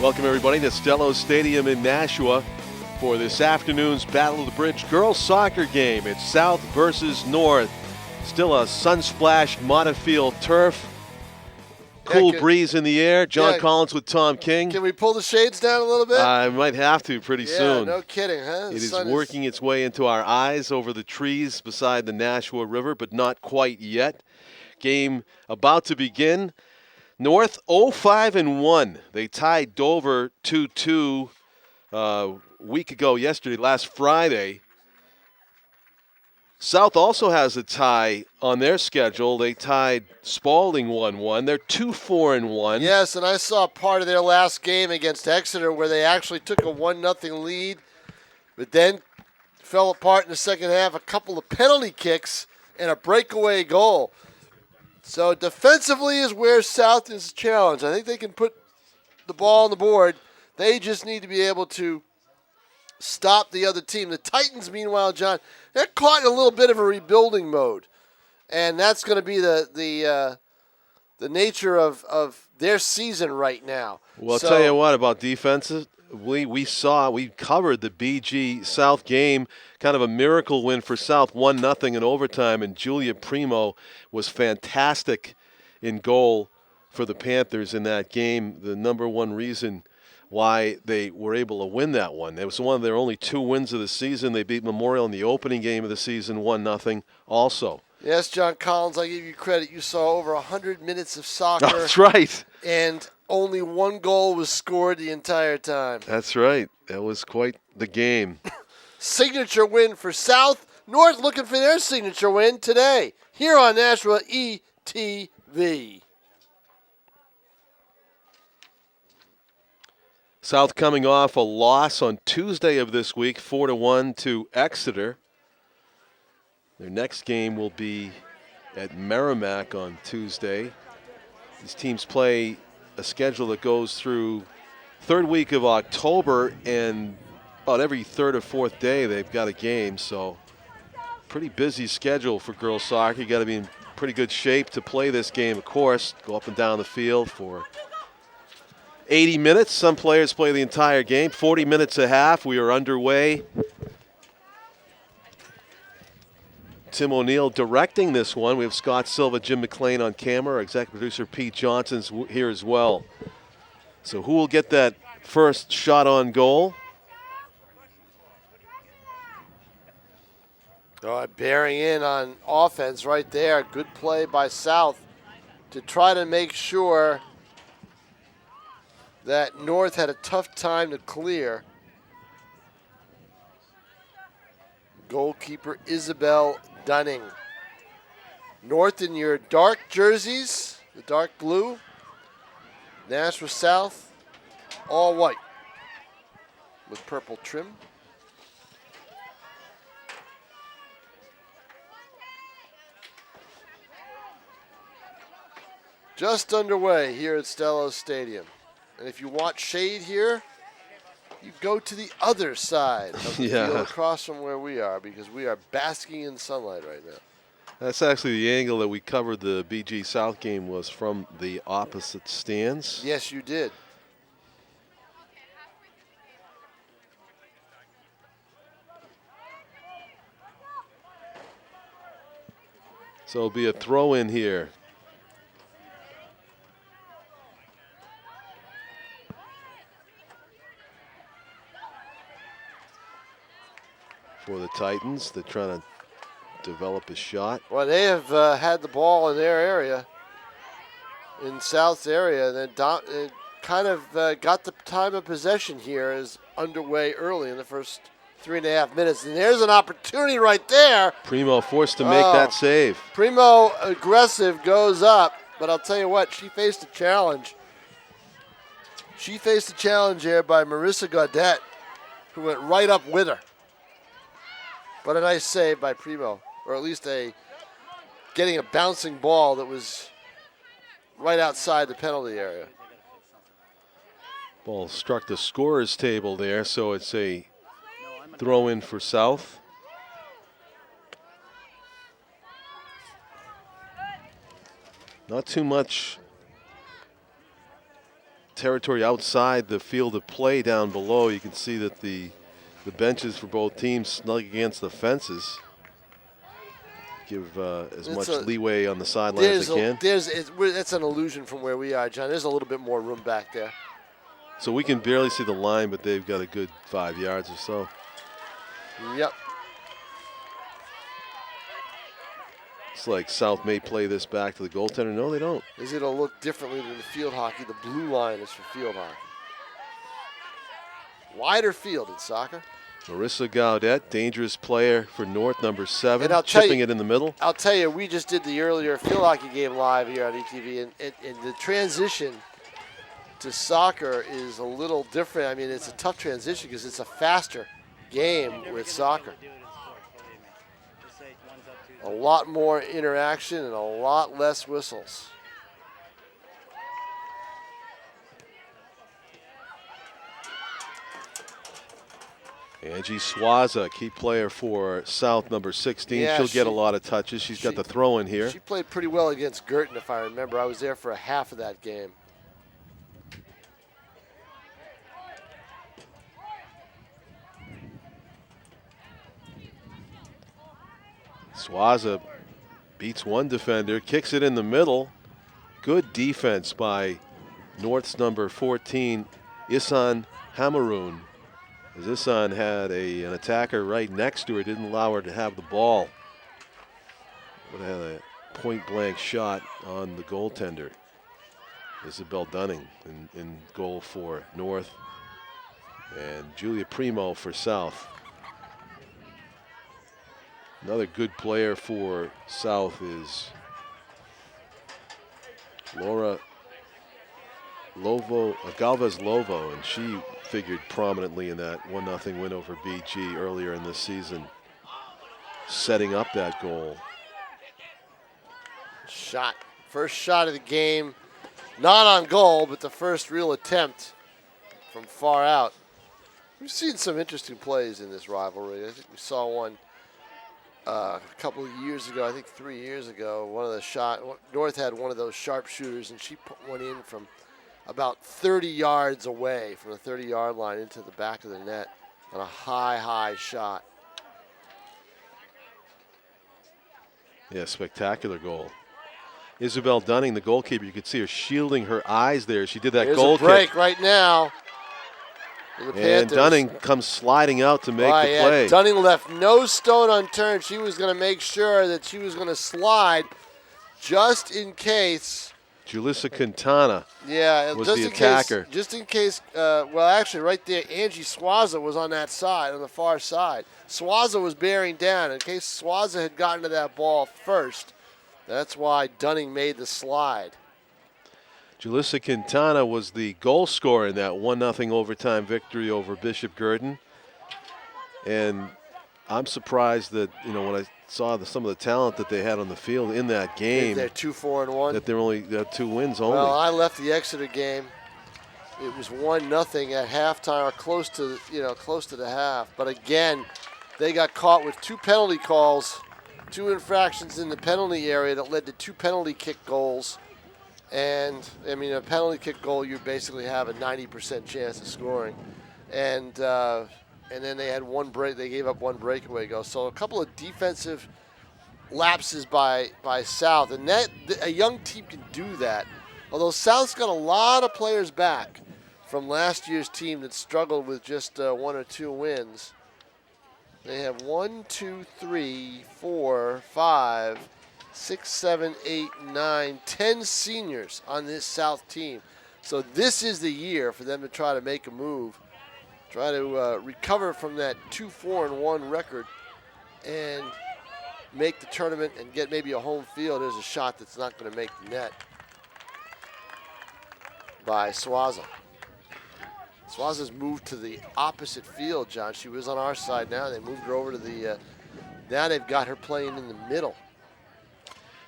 Welcome, everybody, to Stellos Stadium in Nashua for this afternoon's Battle of the Bridge girls soccer game. It's South versus North. Still a sun-splashed Montefield turf. Cool breeze in the air. John Collins with Tom King. Can we pull the shades down a little bit? I might have to pretty soon. Yeah, no kidding, huh? It is working its way into our eyes over the trees beside the Nashua River, but not quite yet. Game about to begin. North 0-5-1. They tied Dover 2-2 a week ago yesterday, last Friday. South also has a tie on their schedule. They tied Spalding 1-1. They're 2-4-1. Yes, and I saw part of their last game against Exeter where they actually took a 1-0 lead, but then fell apart in the second half. A couple of penalty kicks and a breakaway goal. So defensively is where South is challenged. I think they can put the ball on the board. They just need to be able to stop the other team. The Titans, meanwhile, John, they're caught in a little bit of a rebuilding mode. And that's going to be the nature of their season right now. Well, I'll tell you what about defenses. We covered the BG South game, kind of a miracle win for South, 1-0 in overtime, and Julia Primo was fantastic in goal for the Panthers in that game. The number one reason why they were able to win that one. It was one of their only 2 wins of the season. They beat Memorial in the opening game of the season, 1-0 also. Yes, John Collins, I give you credit. You saw over 100 minutes of soccer. That's right. And only 1 goal was scored the entire time. That's right. That was quite the game. Signature win for South. North looking for their signature win today here on Nashua ETV. South coming off a loss on Tuesday of this week, 4-1 to Exeter. Their next game will be at Merrimack on Tuesday. These teams play a schedule that goes through third week of October, and about every third or fourth day they've got a game. So pretty busy schedule for girls soccer. You got to be in pretty good shape to play this game, of course. Go up and down the field for 80 minutes. Some players play the entire game. 40 minutes a half. We are underway. Tim O'Neill directing this one. We have Scott Silva, Jim McLean on camera. Our executive producer Pete Johnson's here as well. So who will get that first shot on goal? Bearing in on offense right there. Good play by South to try to make sure that North had a tough time to clear. Goalkeeper Isabel Dunning. North in your dark jerseys, the dark blue. Nashua South, all white with purple trim. Just underway here at Stellos Stadium. And if you want shade here, you go to the other side of the field across from where we are, because we are basking in sunlight right now. That's actually the angle that we covered the BG South game, was from the opposite stands. Yes, you did. So it'll be a throw in here. For the Titans, they're trying to develop a shot. Well, they have had the ball in their area, in South's area. Then it kind of got the time of possession here is underway early in the first 3.5 minutes. And there's an opportunity right there. Primo forced to make that save. Primo aggressive goes up, but I'll tell you what, she faced a challenge. She faced a challenge here by Marissa Gaudette, who went right up with her. But a nice save by Primo, or at least getting a bouncing ball that was right outside the penalty area. Ball struck the scorer's table there, so it's a throw in for South. Not too much territory outside the field of play down below. You can see that the benches for both teams snug against the fences. Give as much leeway on the sideline as they can. That's an illusion from where we are, John. There's a little bit more room back there. So we can barely see the line, but they've got a good 5 yards or so. Yep. It's like South may play this back to the goaltender. No, they don't. It'll look differently than the field hockey. The blue line is for field hockey. Wider field in soccer. Marissa Gaudet, dangerous player for North, number 7, and chipping it in the middle. I'll tell you, we just did the earlier field hockey game live here on ETV, and the transition to soccer is a little different. I mean, it's a tough transition because it's a faster game with soccer. A lot more interaction and a lot less whistles. Angie Swaza, key player for South, number 16. Yeah, She'll get a lot of touches. She's got the throw in here. She played pretty well against Girton, if I remember. I was there for a half of that game. Swaza beats one defender, kicks it in the middle. Good defense by North's number 14, Isan Hamaroon. As Isan had an attacker right next to her, didn't allow her to have the ball. Would have had a point-blank shot on the goaltender. Isabel Dunning in goal for North, and Julia Primo for South. Another good player for South is Laura Galvez Lovo, and she figured prominently in that 1-0 win over BG earlier in this season, setting up that goal. First shot of the game, not on goal, but the first real attempt from far out. We've seen some interesting plays in this rivalry. I think we saw one a couple of years ago, I think 3 years ago. North had one of those sharpshooters, and she put one in from about 30 yards away from the 30-yard line into the back of the net on a high shot. Yeah, spectacular goal. Isabel Dunning, the goalkeeper, you could see her shielding her eyes there. She did that goal kick. There's a break right now. And Dunning comes sliding out to make the play. Dunning left no stone unturned. She was going to make sure that she was going to slide just in case. Julissa Quintana was the attacker. Just in case, actually right there, Angie Swaza was on that side, on the far side. Swaza was bearing down. In case Swaza had gotten to that ball first, that's why Dunning made the slide. Julissa Quintana was the goal scorer in that 1-0 overtime victory over Bishop Girton. And I'm surprised that, when I saw some of the talent that they had on the field in that game. They're 2-4-1. That they're only 2 wins only. Well, I left the Exeter game. It was 1-0 at halftime, or close to the half. But again, they got caught with 2 penalty calls, 2 infractions in the penalty area that led to 2 penalty kick goals. And, I mean, a penalty kick goal, you basically have a 90% chance of scoring. And then they had they gave up 1 breakaway goal. So a couple of defensive lapses by South. And a young team can do that. Although South's got a lot of players back from last year's team that struggled with just 1 or 2 wins. They have 1, 2, 3, 4, 5, 6, 7, 8, 9, 10 seniors on this South team. So this is the year for them to try to make a move, try to recover from that 2-4-1 record and make the tournament and get maybe a home field. There's a shot that's not going to make the net by Swaza. Swaza's moved to the opposite field, John. She was on our side now. They moved her over to the, now they've got her playing in the middle.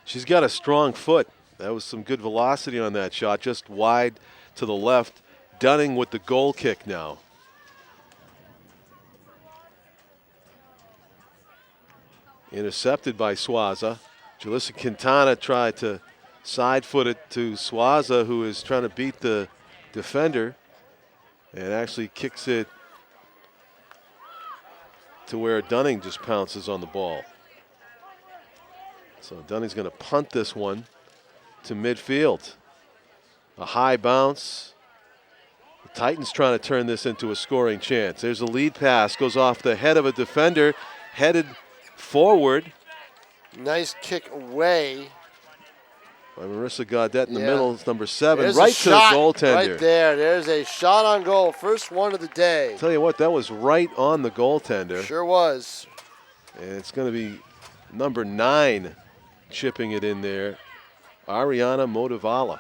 She's got a strong foot. That was some good velocity on that shot, just wide to the left. Dunning with the goal kick now. Intercepted by Swaza. Julissa Quintana tried to side foot it to Swaza, who is trying to beat the defender and actually kicks it to where Dunning just pounces on the ball. So Dunning's going to punt this one to midfield. A high bounce. The Titans trying to turn this into a scoring chance. There's a lead pass, goes off the head of a defender, headed forward. Nice kick away. By Marissa Gaudette in the middle, it's number 7, There's right to the goaltender. Right there. There's a shot on goal. First one of the day. Tell you what, that was right on the goaltender. Sure was. And it's going to be number 9 chipping it in there, Ariana Motivala.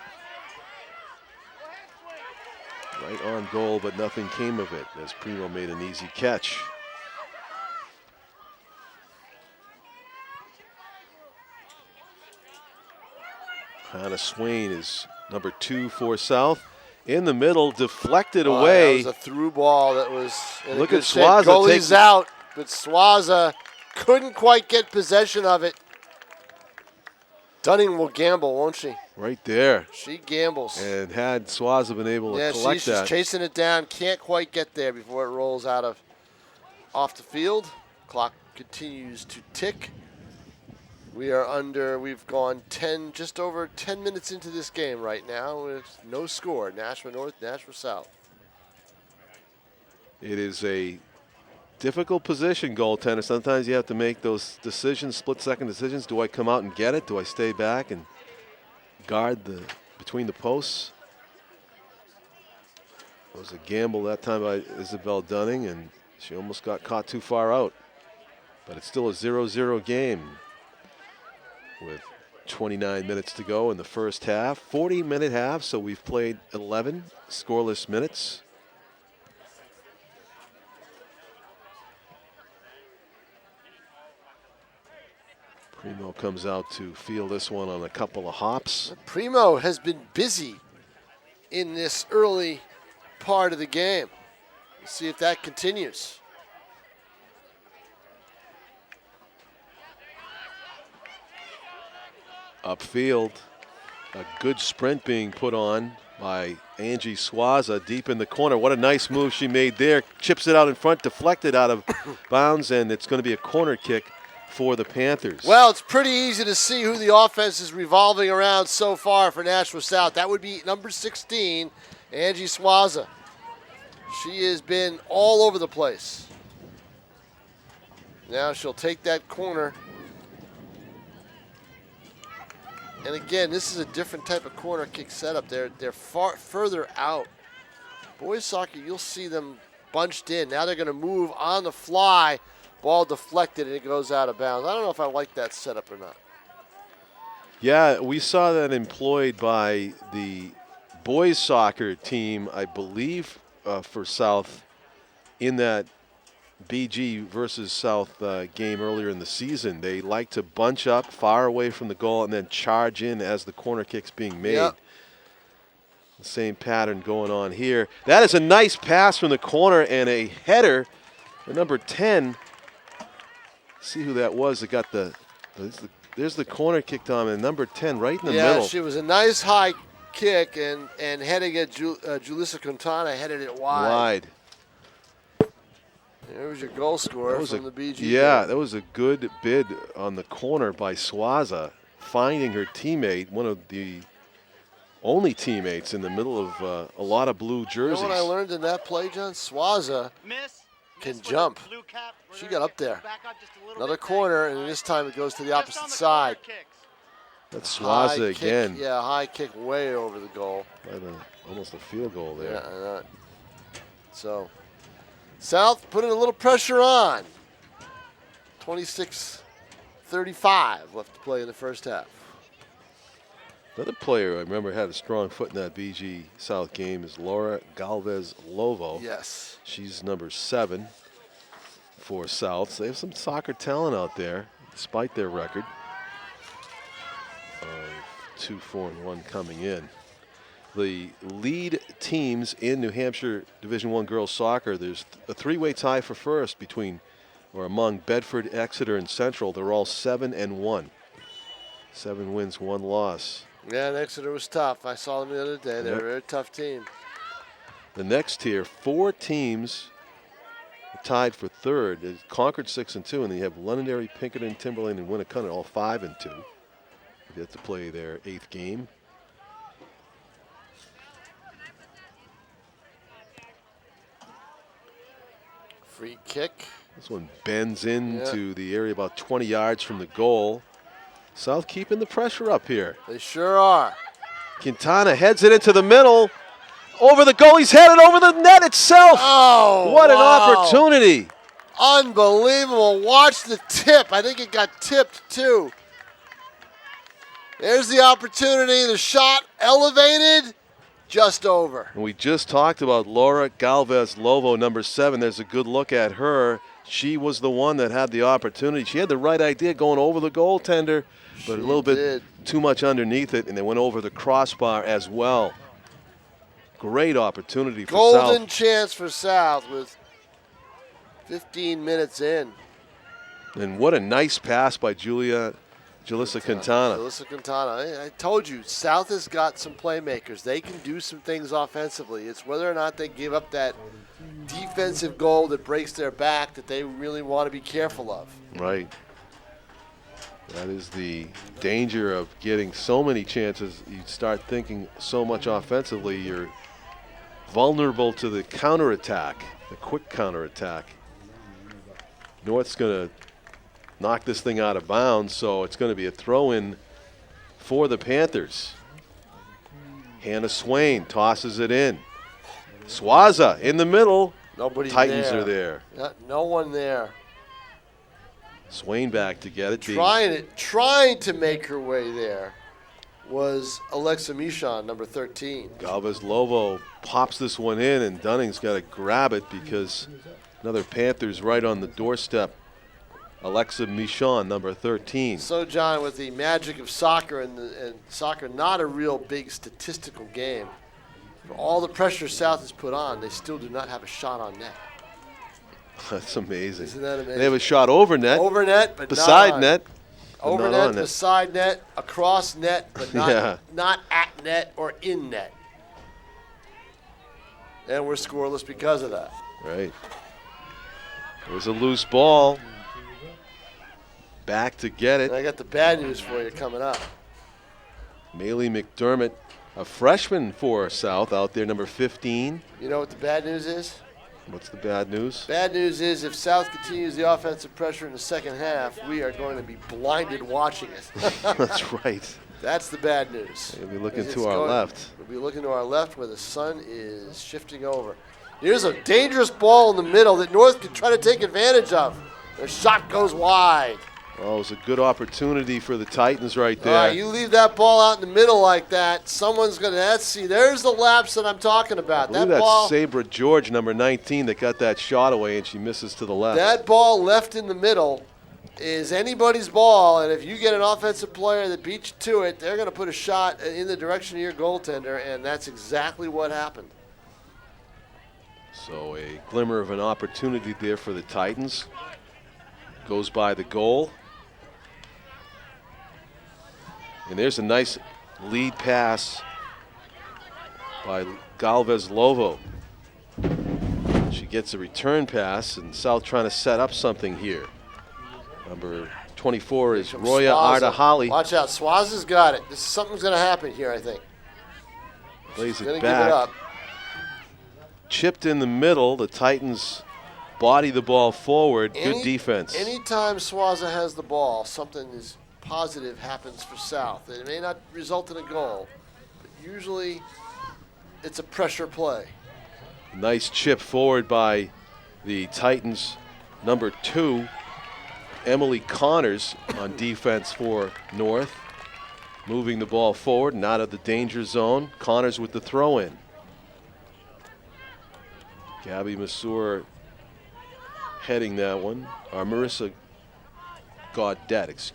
Right on goal, but nothing came of it as Primo made an easy catch. Hannah Swain is number 2 for South. In the middle, deflected away. That was a through ball that was in Look a good at shape. Swaza. Goalie's out, but Swaza couldn't quite get possession of it. Dunning will gamble, won't she? Right there. She gambles. And had Swaza been able to collect she's that. chasing it down. Can't quite get there before it rolls off the field. Clock continues to tick. We've gone just over 10 minutes into this game right now with no score. Nashua North, Nashua South. It is a difficult position, goaltender. Sometimes you have to make those decisions, split-second decisions. Do I come out and get it? Do I stay back and guard between the posts? It was a gamble that time by Isabel Dunning, and she almost got caught too far out. But it's still a 0-0 game with 29 minutes to go in the first half. 40-minute half, so we've played 11 scoreless minutes. Primo comes out to field this one on a couple of hops. Primo has been busy in this early part of the game. Let's see if that continues. Upfield, a good sprint being put on by Angie Swaza deep in the corner. What a nice move she made there. Chips it out in front, deflected out of bounds, and it's going to be a corner kick for the Panthers. Well, it's pretty easy to see who the offense is revolving around so far for Nashua South. That would be number 16, Angie Swaza. She has been all over the place. Now she'll take that corner. And again, this is a different type of corner kick setup. They're far further out. Boys soccer, you'll see them bunched in. Now they're going to move on the fly. Ball deflected and it goes out of bounds. I don't know if I like that setup or not. Yeah, we saw that employed by the boys soccer team, I believe, for South in that BG versus South game earlier in the season. They like to bunch up far away from the goal and then charge in as the corner kick's being made. Yep. The same pattern going on here. That is a nice pass from the corner and a header for number 10. See who that was that got there's the corner kicked on, and number 10 right in the middle. Yeah, she was a nice high kick and heading at Julissa Quintana, headed it wide. There was your goal scorer from the BG. Yeah, game. that was a good bid on the corner by Swaza, finding her teammate, one of the only teammates in the middle of a lot of blue jerseys. You know what I learned in that play, John? Swaza can jump. She got up there. Another corner, and this time it goes to the opposite side. That's Swaza again. Yeah, high kick way over the goal. Almost a field goal there. Yeah, so South putting a little pressure on. 26-35 left to play in the first half. Another player I remember had a strong foot in that BG South game is Laura Galvez-Lovo. Yes. She's number 7 for South. So they have some soccer talent out there, despite their record of 2-4-1 coming in. The lead teams in New Hampshire Division I girls soccer, there's a 3-way tie for first among Bedford, Exeter, and Central. They're all 7-1. 7 wins, 1 loss. Yeah, and Exeter was tough. I saw them the other day. They're Yep. a very tough team. the next tier, 4 teams tied for third. There's Concord 6-2, and then you have Londonderry, Pinkerton, Timberlane, and Winnicott all 5-2. They have to play their 8th game. Free kick. This one bends into the area about 20 yards from the goal. South keeping the pressure up here. They sure are. Quintana heads it into the middle. Over the goal. He's headed over the net itself. Oh, what an wow. opportunity. Unbelievable. Watch the tip. I think it got tipped too. There's the opportunity. The shot elevated. Just over. And we just talked about Laura Galvez-Lovo, number 7. There's a good look at her. She was the one that had the opportunity. She had the right idea going over the goaltender, but a little bit too much underneath it, and they went over the crossbar as well. Great opportunity for South. Golden chance for South with 15 minutes in. And what a nice pass by Julissa Quintana. Julissa Quintana. I told you, South has got some playmakers. They can do some things offensively. It's whether or not they give up that defensive goal that breaks their back that they really want to be careful of. Right. That is the danger of getting so many chances. You start thinking so much offensively, you're vulnerable to the counterattack, the quick counterattack. North's going to knock this thing out of bounds, so it's going to be a throw-in for the Panthers. Hannah Swain tosses it in. Swaza in the middle. Nobody Titans there. are there. No one there. Swain back to get it. Trying to make her way there was Alexa Michon, number 13. Galvez-Lovo pops this one in, and Dunning's got to grab it because another Panthers right on the doorstep. Alexa Michon, number 13. So, John, with the magic of soccer and soccer, not a real big statistical game. For all the pressure South has put on, they still do not have a shot on net. That's amazing. Isn't that amazing? They have a shot over net. Over net, but beside not on. net. Over net, beside net, across net, but not at net or in net. And we're scoreless because of that. Right. There's a loose ball. Back to get it. And I got the bad news for you coming up. Maylee McDermott, a freshman for South out there, number 15. You know what the bad news is? What's the bad news? Bad news is if South continues the offensive pressure in the second half, we are going to be blinded watching it. That's right. That's the bad news. We'll be looking to our left. We'll be looking to our left where the sun is shifting over. Here's a dangerous ball in the middle that North could try to take advantage of. The shot goes wide. Well, it was a good opportunity for the Titans right there. You leave that ball out in the middle like that, someone's going to see. There's the lapse that I'm talking about. That ball, Sabra George, number 19, that got that shot away, and she misses to the left. That ball left in the middle is anybody's ball, and if you get an offensive player that beats you to it, they're going to put a shot in the direction of your goaltender, and that's exactly what happened. So a glimmer of an opportunity there for the Titans. Goes by the goal. And there's a nice lead pass by Galvez-Lovo. She gets a return pass, and South trying to set up something here. Number 24 is Roya Ardahali. Watch out, Swaza's got it. Something's going to happen here, I think. Plays She's it back. give it up. Chipped in the middle. The Titans body the ball forward. Good defense. Anytime Swaza has the ball, something is positive happens for South. It may not result in a goal, but usually it's a pressure play. Nice chip forward by the Titans, number 2, Emily Connors, on defense for North. Moving the ball forward and out of the danger zone. Connors with the throw-in. Gabby Masur heading that one. Marissa Gaudet,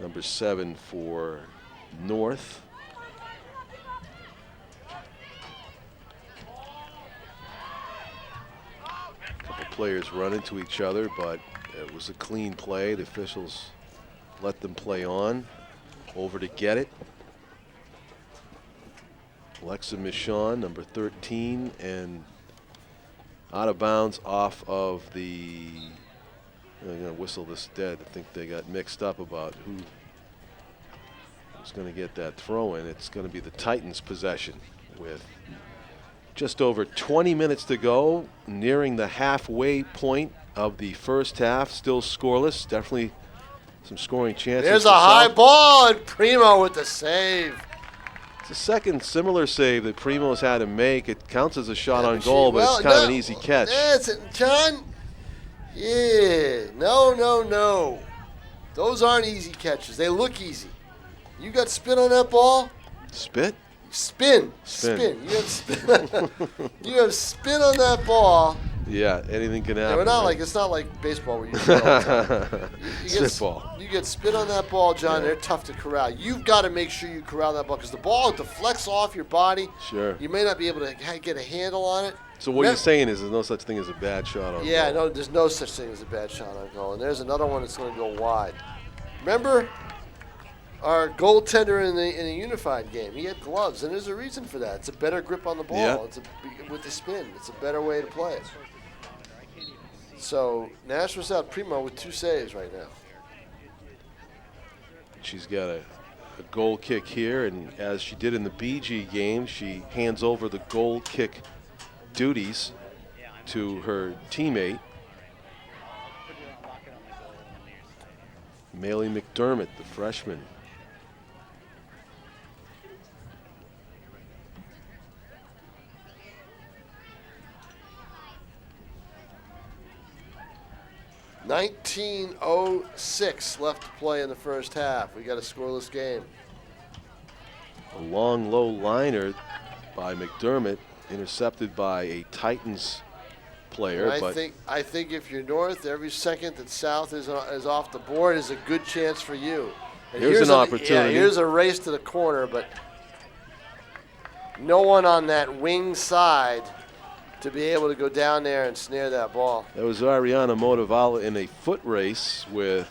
number 7 for North. A couple players run into each other, but it was a clean play. The officials let them play on. Over to get it. Alexa Michon, number 13, and out of bounds off of the, I'm going to whistle this dead. I think they got mixed up about who's going to get that throw in. It's going to be the Titans' possession with just over 20 minutes to go, nearing the halfway point of the first half, still scoreless. Definitely some scoring chances. There's a high ball, and Primo with the save. It's the second similar save that Primo's had to make. It counts as a shot on goal, but it's kind of an easy catch. John, no. Those aren't easy catches. They look easy. You got spin on that ball? Spit? Spin. You have spin. You have spin on that ball. Yeah, anything can happen. Yeah, it's not like baseball where you spin all the time. Spitball. You get spin on that ball, John. Yeah. They're tough to corral. You've got to make sure you corral that ball because the ball deflects off your body. Sure. You may not be able to get a handle on it. So what you're saying is there's no such thing as a bad shot on goal. Yeah, no, there's no such thing as a bad shot on goal. And there's another one that's going to go wide. Remember our goaltender in the unified game? He had gloves, and there's a reason for that. It's a better grip on the ball. Yeah. With the spin. It's a better way to play it. So Nashua's out Primo with 2 saves right now. She's got a goal kick here, and as she did in the BG game, she hands over the goal kick duties to her teammate, Maley McDermott, the freshman. .1906 left to play in the first half. We got a scoreless game. A long, low liner by McDermott, intercepted by a Titans player. I think if you're North, every second that South is off the board is a good chance for you. And here's an opportunity. Yeah, here's a race to the corner, but no one on that wing side to be able to go down there and snare that ball. That was Ariana Motivala in a foot race with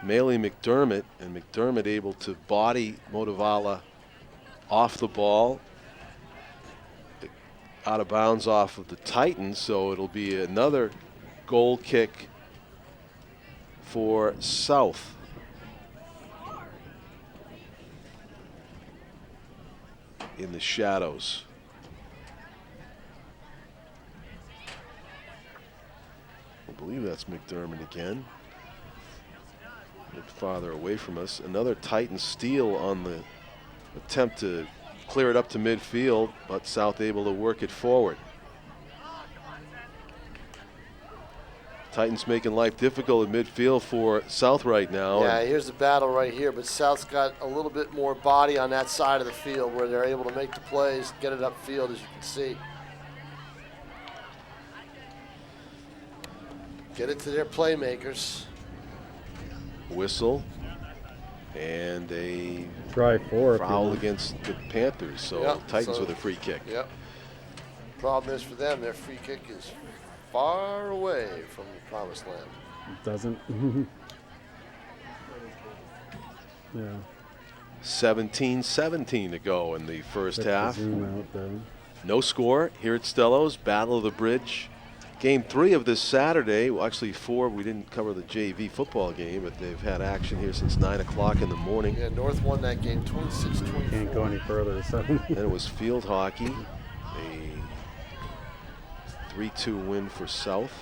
Maley McDermott, and McDermott able to body Motivala off the ball, out of bounds off of the Titans, so it'll be another goal kick for South. In the shadows. I believe that's McDermott again. A bit farther away from us. Another Titan steal on the attempt to clear it up to midfield, but South able to work it forward. Titans making life difficult in midfield for South right now. Yeah, here's the battle right here, but South's got a little bit more body on that side of the field where they're able to make the plays, get it upfield, as you can see. Get it to their playmakers. Whistle and a try for foul against the Panthers. So yep, Titans with a free kick. Yep. Problem is for them, their free kick is far away from the promised land. It doesn't. Yeah. 17-17 to go in the first half. Zoom out, though. No score here at Stellos. Battle of the Bridge. Game 3 of this Saturday. Well, actually 4. We didn't cover the JV football game, but they've had action here since 9 o'clock in the morning. Yeah, North won that game 26-24. Can't go any further. So. And it was field hockey. A 3-2 win for South.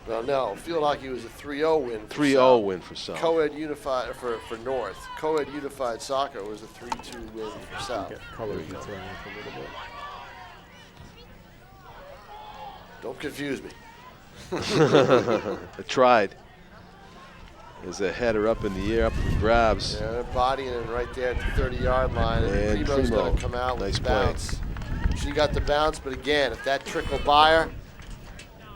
Well, no, field hockey was a 3-0 win for 3-0 South. win for South. Co-ed unified for North. Co-ed unified soccer was a 3-2 win for South. Get colors thrown off a little bit. Don't confuse me. I tried. As a header up in the air, up for grabs. Yeah, they're bodying it right there at the 30-yard line. And Primo's going to come out with the bounce. She got the bounce, but again, if that trickled by her,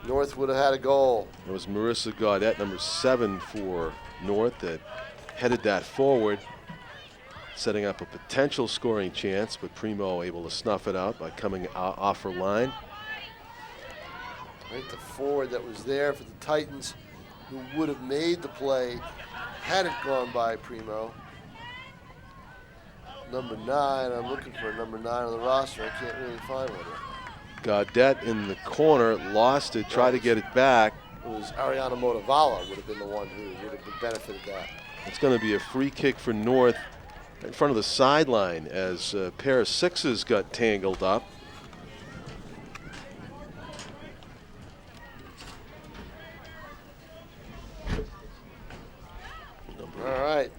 North would have had a goal. It was Marissa Gaudette, number 7 for North, that headed that forward, setting up a potential scoring chance, but Primo able to snuff it out by coming off her line. Right, the forward that was there for the Titans, who would have made the play had it gone by Primo. number 9. I'm looking for a number 9 on the roster. I can't really find one. Gaudet in the corner, lost it, tried to get it back. It was Ariana Motivala would have been the one who would have benefited that. It's going to be a free kick for North in front of the sideline as a pair of 6s got tangled up. All right.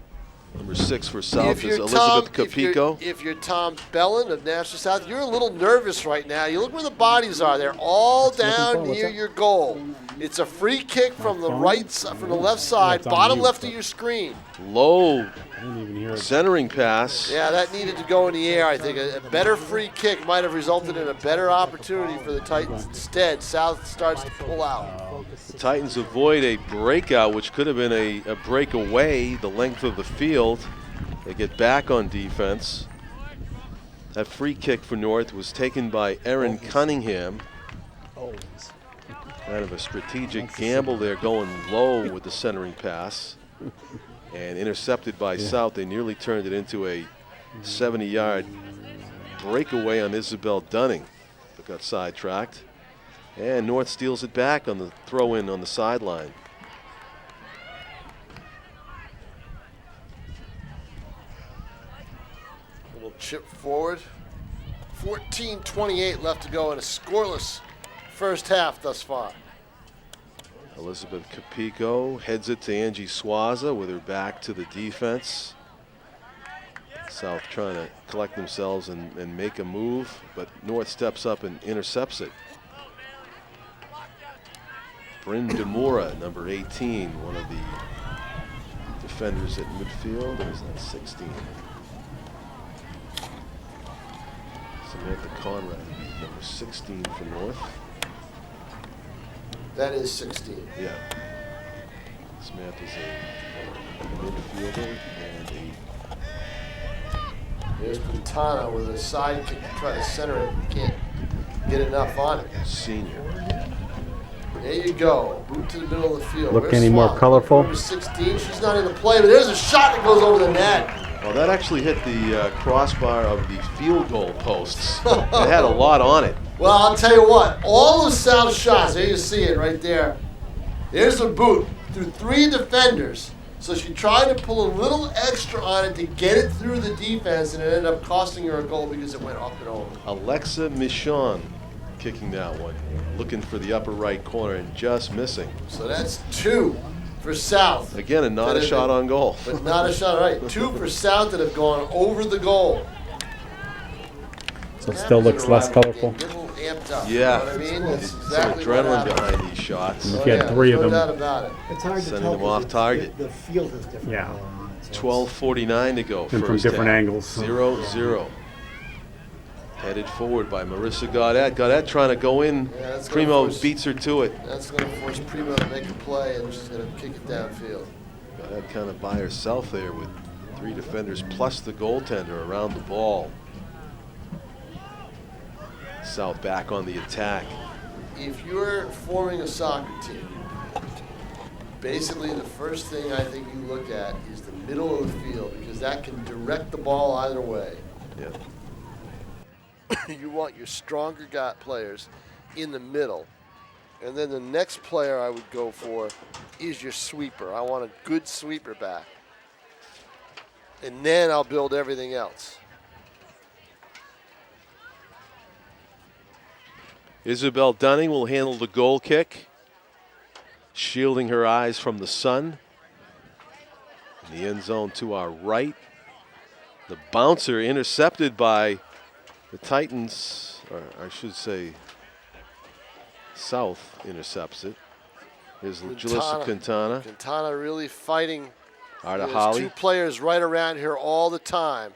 Number 6 for South is Elizabeth Capico. If you're Tom Bellin of Nashua South, you're a little nervous right now. You look where the bodies are. They're all down near your goal. It's a free kick from the from the left side, bottom left of your screen. Low centering pass. Yeah, that needed to go in the air, I think. A better free kick might have resulted in a better opportunity for the Titans. Instead, South starts to pull out. The Titans avoid a breakout, which could have been a breakaway the length of the field. They get back on defense. That free kick for North was taken by Erin Cunningham. Kind of a strategic gamble there, going low with the centering pass. And intercepted by South. They nearly turned it into a 70-yard breakaway on Isabel Dunning, but got sidetracked. And North steals it back on the throw-in on the sideline. A little chip forward. 14:28 left to go in a scoreless first half thus far. Elizabeth Capico heads it to Angie Swaza with her back to the defense. South trying to collect themselves and make a move, but North steps up and intercepts it. Bryn Demura, number 18, one of the defenders at midfield. Or is that 16? Samantha Conrad, number 16 for North. That is 16. Yeah. Samantha's a midfielder and There's Quintana with a side kick to try to center it. Can't get enough on it. senior. There you go. Boot to the middle of the field. Look Where's any more Swan? colorful? Number 16. She's not in the play, but there's a shot that goes over the net. Well, that actually hit the crossbar of the field goal posts. It had a lot on it. Well, I'll tell you what. All the South shots, there you see it right there. There's a boot through 3 defenders. So she tried to pull a little extra on it to get it through the defense, and it ended up costing her a goal because it went up and over. Alexa Michon kicking that one. Looking for the upper right corner and just missing. So that's 2 for South. Again, not a shot on goal. But not a shot, right. 2 for South that have gone over the goal. So it still looks less colorful. Get a little amped up. Yeah. You know what I mean? That's exactly Some what adrenaline happened. behind these shots. You get 3 of no them. doubt about it. It's hard to Sending tell them off 'cause target. The field is different. Yeah. 12:49 to go. And from first different half. angles. 0-0. Headed forward by Marissa Gaudet. Gaudet trying to go in. Yeah, that's gonna Primo force- beats her to it. That's going to force Primo to make a play, and she's going to kick it downfield. Gaudet kind of by herself there with 3 defenders plus the goaltender around the ball. South back on the attack. If you're forming a soccer team, basically the first thing I think you look at is the middle of the field, because that can direct the ball either way. Yeah. You want your stronger players in the middle. And then the next player I would go for is your sweeper. I want a good sweeper back. And then I'll build everything else. Isabel Dunning will handle the goal kick, shielding her eyes from the sun. In the end zone to our right. The bouncer intercepted by the Titans, or I should say South intercepts it. Here's Julissa Quintana. Quintana really fighting. Arda There's Holly. 2 players right around here all the time.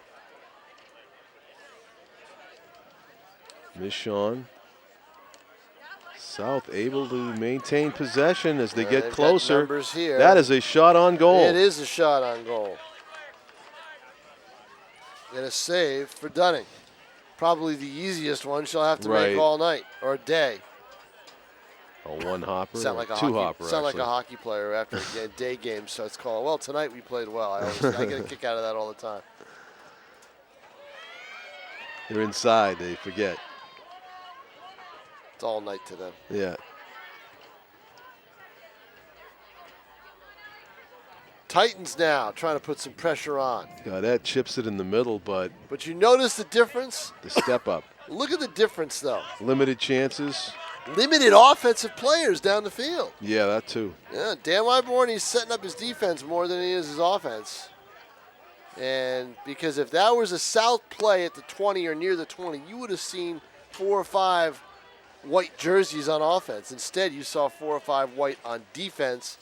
Michon. South able to maintain possession as they get They've got closer. numbers here. That is a shot on goal. It is a shot on goal. And a save for Dunning. Probably the easiest one she'll have to Right. make all night or day. A one hopper, Sound like a two hockey, hopper. sound like actually. a hockey player after a day game starts calling. Well, tonight we played well. I get a kick out of that all the time. They're inside. They forget. It's all night to them. Yeah. Titans now trying to put some pressure on. That chips it in the middle, but But you notice the difference? the step up. Look at the difference, though. Limited chances. Limited offensive players down the field. Yeah, that too. Yeah, Dan Wyborn, he's setting up his defense more than he is his offense. And because if that was a South play at the 20 or near the 20, you would have seen 4 or 5 white jerseys on offense. Instead, you saw 4 or 5 white on defense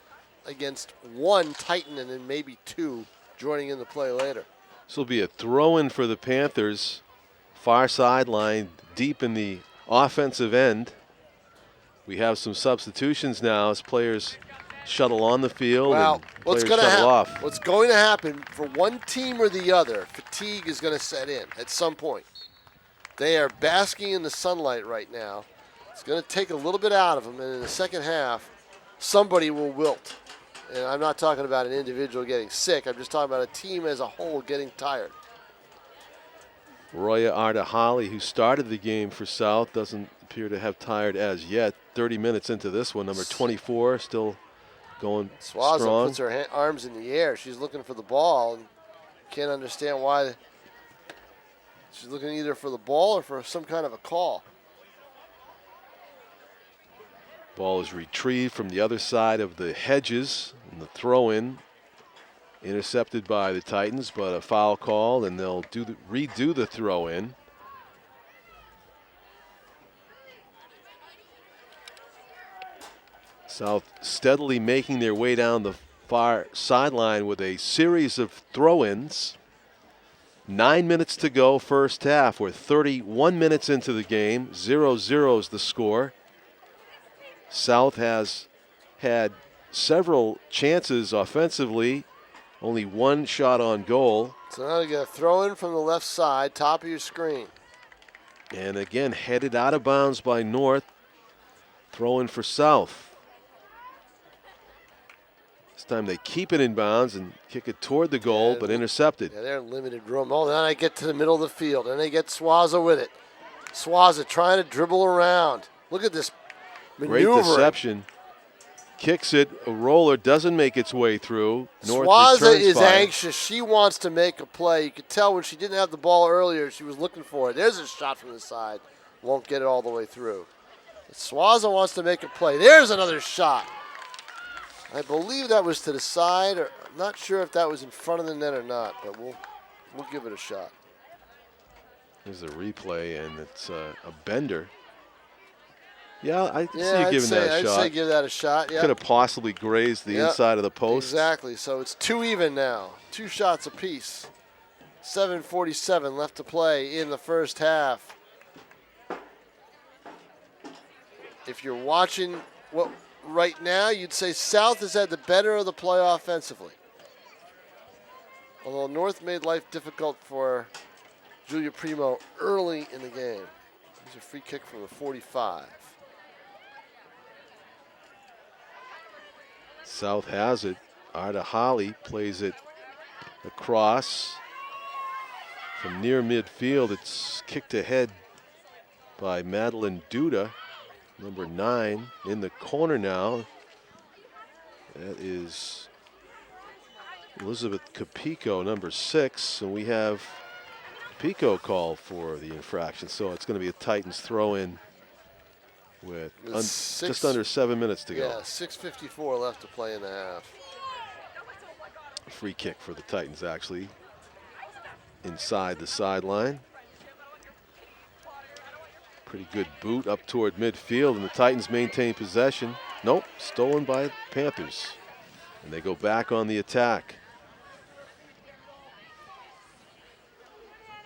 against 1 Titan and then maybe 2 joining in the play later. This will be a throw-in for the Panthers. Far sideline, deep in the offensive end. We have some substitutions now as players shuttle on the field Well, and what's players going shuttle off. What's going to happen for one team or the other, fatigue is going to set in at some point. They are basking in the sunlight right now. It's going to take a little bit out of them, and in the second half, somebody will wilt. And I'm not talking about an individual getting sick. I'm just talking about a team as a whole getting tired. Roya Ardahali, who started the game for South, doesn't appear to have tired as yet. 30 minutes into this one, number 24, still going Swaza strong. puts her arms in the air. She's looking for the ball and can't understand why. She's looking either for the ball or for some kind of a call. Ball is retrieved from the other side of the hedges, and the throw-in intercepted by the Titans, but a foul call, and they'll redo the throw-in. South steadily making their way down the far sideline with a series of throw-ins. 9 minutes to go, first half. We're 31 minutes into the game. 0-0 is the score. South has had several chances offensively, only 1 shot on goal. So now you get a throw in from the left side, top of your screen. And again, headed out of bounds by North. Throw in for South. This time they keep it in bounds and kick it toward the goal, but intercepted. Yeah, they're in limited room. Oh, then I get to the middle of the field, and they get Swaza with it. Swaza trying to dribble around. Look at this Great maneuvering. deception. Kicks it. A roller doesn't make its way through. North Swaza returns is fire. anxious. She wants to make a play. You could tell when she didn't have the ball earlier, she was looking for it. There's a shot from the side. Won't get it all the way through. But Swaza wants to make a play. There's another shot. I believe that was to the side. Or I'm not sure if that was in front of the net or not, but we'll give it a shot. There's a replay, and it's a bender. Yeah, I see you I'd giving that a I'd shot. say give that a shot. Yeah. Could have possibly grazed the inside of the post. Exactly. So it's 2 even now. 2 shots apiece. 7:47 left to play in the first half. If you're watching right now, you'd say South has had the better of the play offensively. Although North made life difficult for Julia Primo early in the game. There's a free kick from the 45. South has it. Arda Holly plays it across from near midfield. It's kicked ahead by Madeline Duda, number 9, in the corner now. That is Elizabeth Capico, number 6, and we have Capico called for the infraction. So it's going to be a Titans throw-in with just under 7 minutes to go. Yeah, 6:54 left to play in the half. Free kick for the Titans, actually, inside the sideline. Pretty good boot up toward midfield, and the Titans maintain possession. Nope, stolen by the Panthers. And they go back on the attack.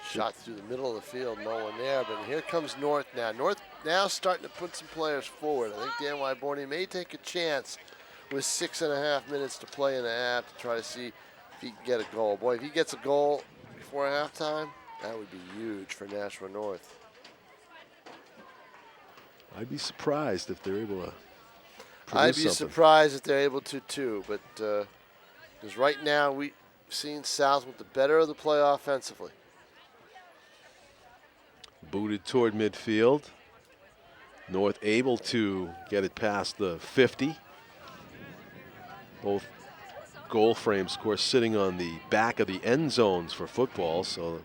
Shot through the middle of the field, no one there, but here comes North now. North now starting to put some players forward. I think Dan Wyborny may take a chance with 6.5 minutes to play in the half to try to see if he can get a goal. Boy, if he gets a goal before halftime, that would be huge for Nashua North. I'd be surprised if they're able to I'd produce be something. surprised if they're able to too, but because right now we've seen South with the better of the play offensively. Booted toward midfield. North able to get it past the 50. Both goal frames, of course, sitting on the back of the end zones for football, so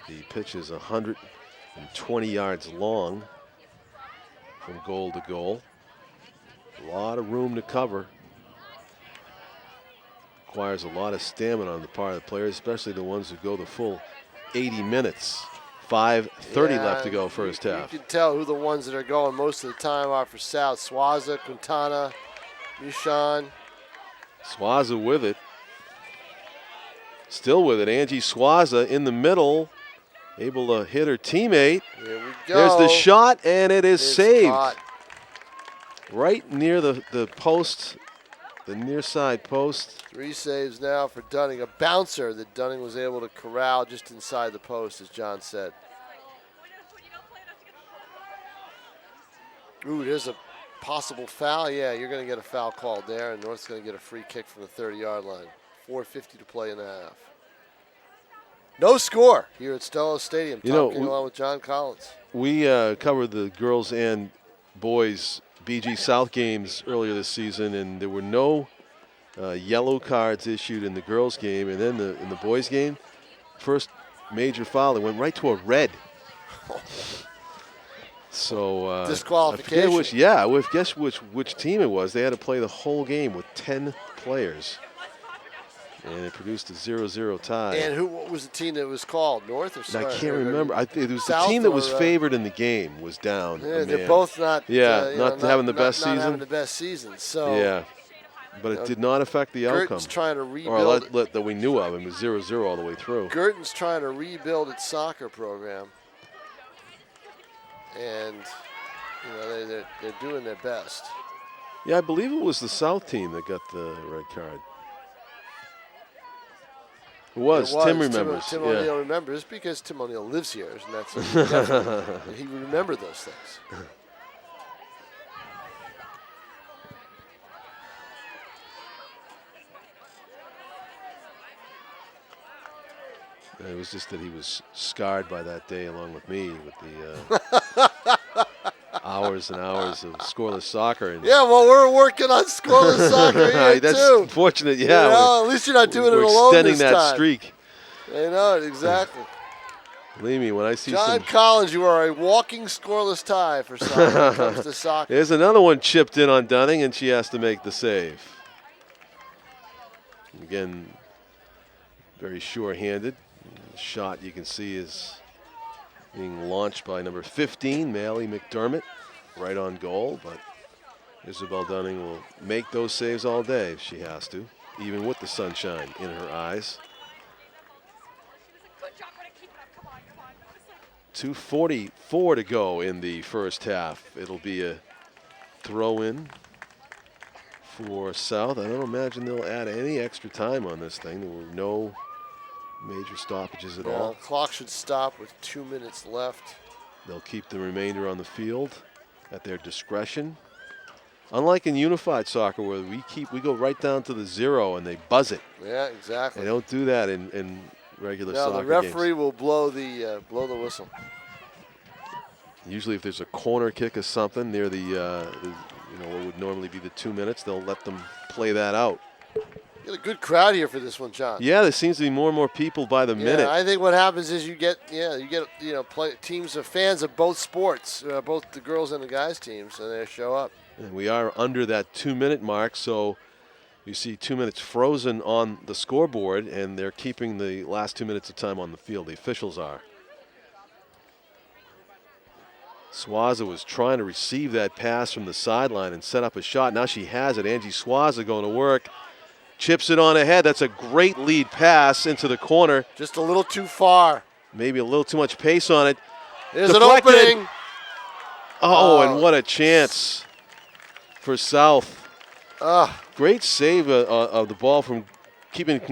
the pitch is 120 yards long from goal to goal. A lot of room to cover. Requires a lot of stamina on the part of the players, especially the ones who go the full 80 minutes. 5:30 left to go first half. You can tell who the ones that are going most of the time are for South. Swaza, Quintana, Mushan. Swaza with it. Still with it. Angie Swaza in the middle. Able to hit her teammate. Here we go. There's the shot, and it is It's saved. caught. Right near the post, the near side post. 3 saves now for Dunning. A bouncer that Dunning was able to corral just inside the post, as John said. Ooh, there's a possible foul. Yeah, you're going to get a foul called there, and North's going to get a free kick from the 30-yard line. 4:50 to play in the half. No score here at Stellos Stadium. Talking along with John Collins. We covered the girls and boys BG South games earlier this season, and there were no yellow cards issued in the girls game, and then in the boys game, first major foul, it went right to a red. So disqualification. Guess which team it was. They had to play the whole game with 10 players, and it produced a 0-0 tie. And what was the team that was called? North or South? I can't remember. It was South the team that was favored in the game was down. Yeah, they're both not. Not having the best season. Not having the best season. So yeah, but it did not affect the outcome. Girton's trying to rebuild. Or that we knew of. It was 0-0 all the way through. Girton's trying to rebuild its soccer program, and they're doing their best. Yeah, I believe it was the South team that got the red card. It was. Tim remembers. Tim O'Neill remembers because Tim O'Neill lives here, and that's he would remember those things. It was just that he was scarred by that day, along with me, with the hours and hours of scoreless soccer. And yeah, well, we're working on scoreless soccer here that's too. Unfortunate, yeah. At least you're not doing it alone We're extending this that time. streak. I know it, exactly. Believe me, when I see John Collins, you are a walking scoreless tie for soccer when it comes to soccer. There's another one chipped in on Dunning, and she has to make the save. Again, very sure-handed. The shot you can see is being launched by number 15, Mally McDermott, right on goal. But Isabel Dunning will make those saves all day if she has to, even with the sunshine in her eyes. 2:44 to go in the first half. It'll be a throw-in for South. I don't imagine they'll add any extra time on this thing. There were no major stoppages at all. Clock should stop with 2 minutes left. They'll keep the remainder on the field at their discretion. Unlike in unified soccer, where we go right down to the 0 and they buzz it. Yeah, exactly. They don't do that in regular soccer No, the referee games. will blow the whistle. Usually, if there's a corner kick or something near what would normally be the 2 minutes, they'll let them play that out. You get a good crowd here for this one, John. Yeah, there seems to be more and more people by the minute. I think what happens is you get teams of fans of both sports, both the girls and the guys teams, and they show up. And we are under that 2 minute mark, so you see 2 minutes frozen on the scoreboard, and they're keeping the last 2 minutes of time on the field. The officials are. Swaza was trying to receive that pass from the sideline and set up a shot. Now she has it. Angie Swaza going to work. Chips it on ahead. That's a great lead pass into the corner. Just a little too far. Maybe a little too much pace on it. There's Deflected. an opening. Oh, and what a chance for South. Great save of the ball from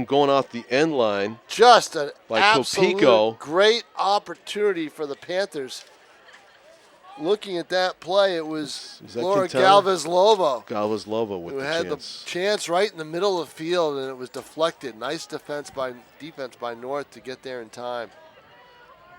going off the end line. Just an by absolute Copico. Great opportunity for the Panthers. Looking at that play, it was Laura Galvez-Lobo. Galvez-Lobo with who the had chance. the chance right in the middle of the field, and it was deflected. Nice defense by North to get there in time.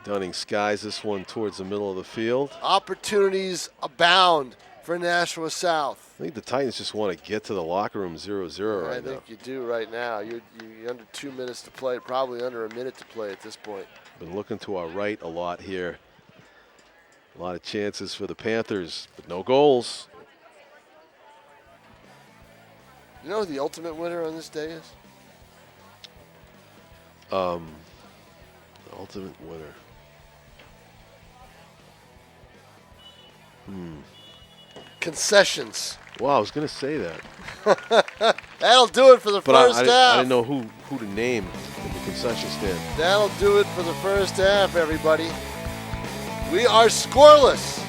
Dunning skies this one towards the middle of the field. Opportunities abound for Nashua South. I think the Titans just want to get to the locker room 0-0 right I now. think you do right now. You're under 2 minutes to play, probably under a minute to play at this point. Been looking to our right a lot here. A lot of chances for the Panthers, but no goals. You know who the ultimate winner on this day is? The ultimate winner. Concessions. Wow, I was going to say that. That'll do it for the But first I half. didn't know who to name in the concession stand. That'll do it for the first half, everybody. We are scoreless.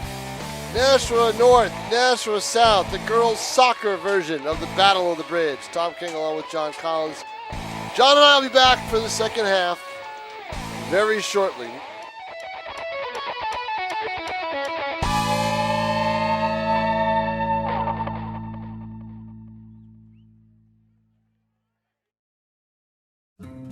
Nashua North, Nashua South, the girls' soccer version of the Battle of the Bridge. Tom King along with John Collins. John and I will be back for the second half very shortly.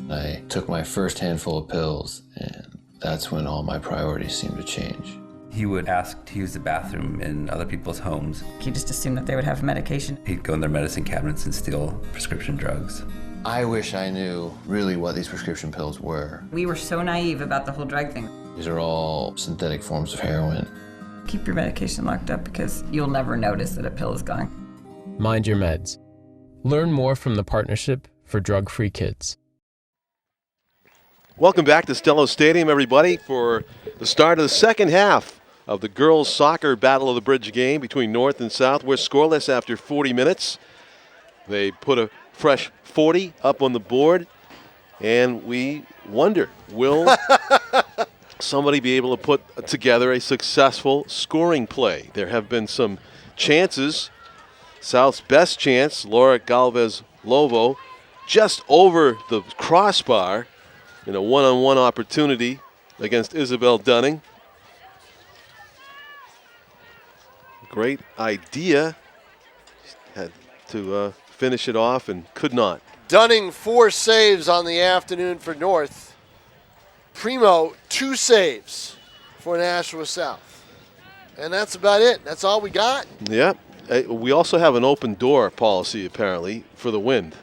I took my first handful of pills, and that's when all my priorities seemed to change. He would ask to use the bathroom in other people's homes. He just assumed that they would have medication. He'd go in their medicine cabinets and steal prescription drugs. I wish I knew really what these prescription pills were. We were so naive about the whole drug thing. These are all synthetic forms of heroin. Keep your medication locked up because you'll never notice that a pill is gone. Mind your meds. Learn more from the Partnership for Drug-Free Kids. Welcome back to Stellos Stadium, everybody, for the start of the second half of the girls' soccer Battle of the Bridge game between North and South. We're scoreless after 40 minutes. They put a fresh 40 up on the board, and we wonder, will somebody be able to put together a successful scoring play? There have been some chances. South's best chance, Laura Galvez-Lovo, just over the crossbar in a one-on-one opportunity against Isabel Dunning. Great idea. Had to finish it off and could not. Dunning 4 saves on the afternoon for North. Primo 2 saves for Nashua South. And that's about it. That's all we got. Yeah. We also have an open door policy, apparently, for the wind.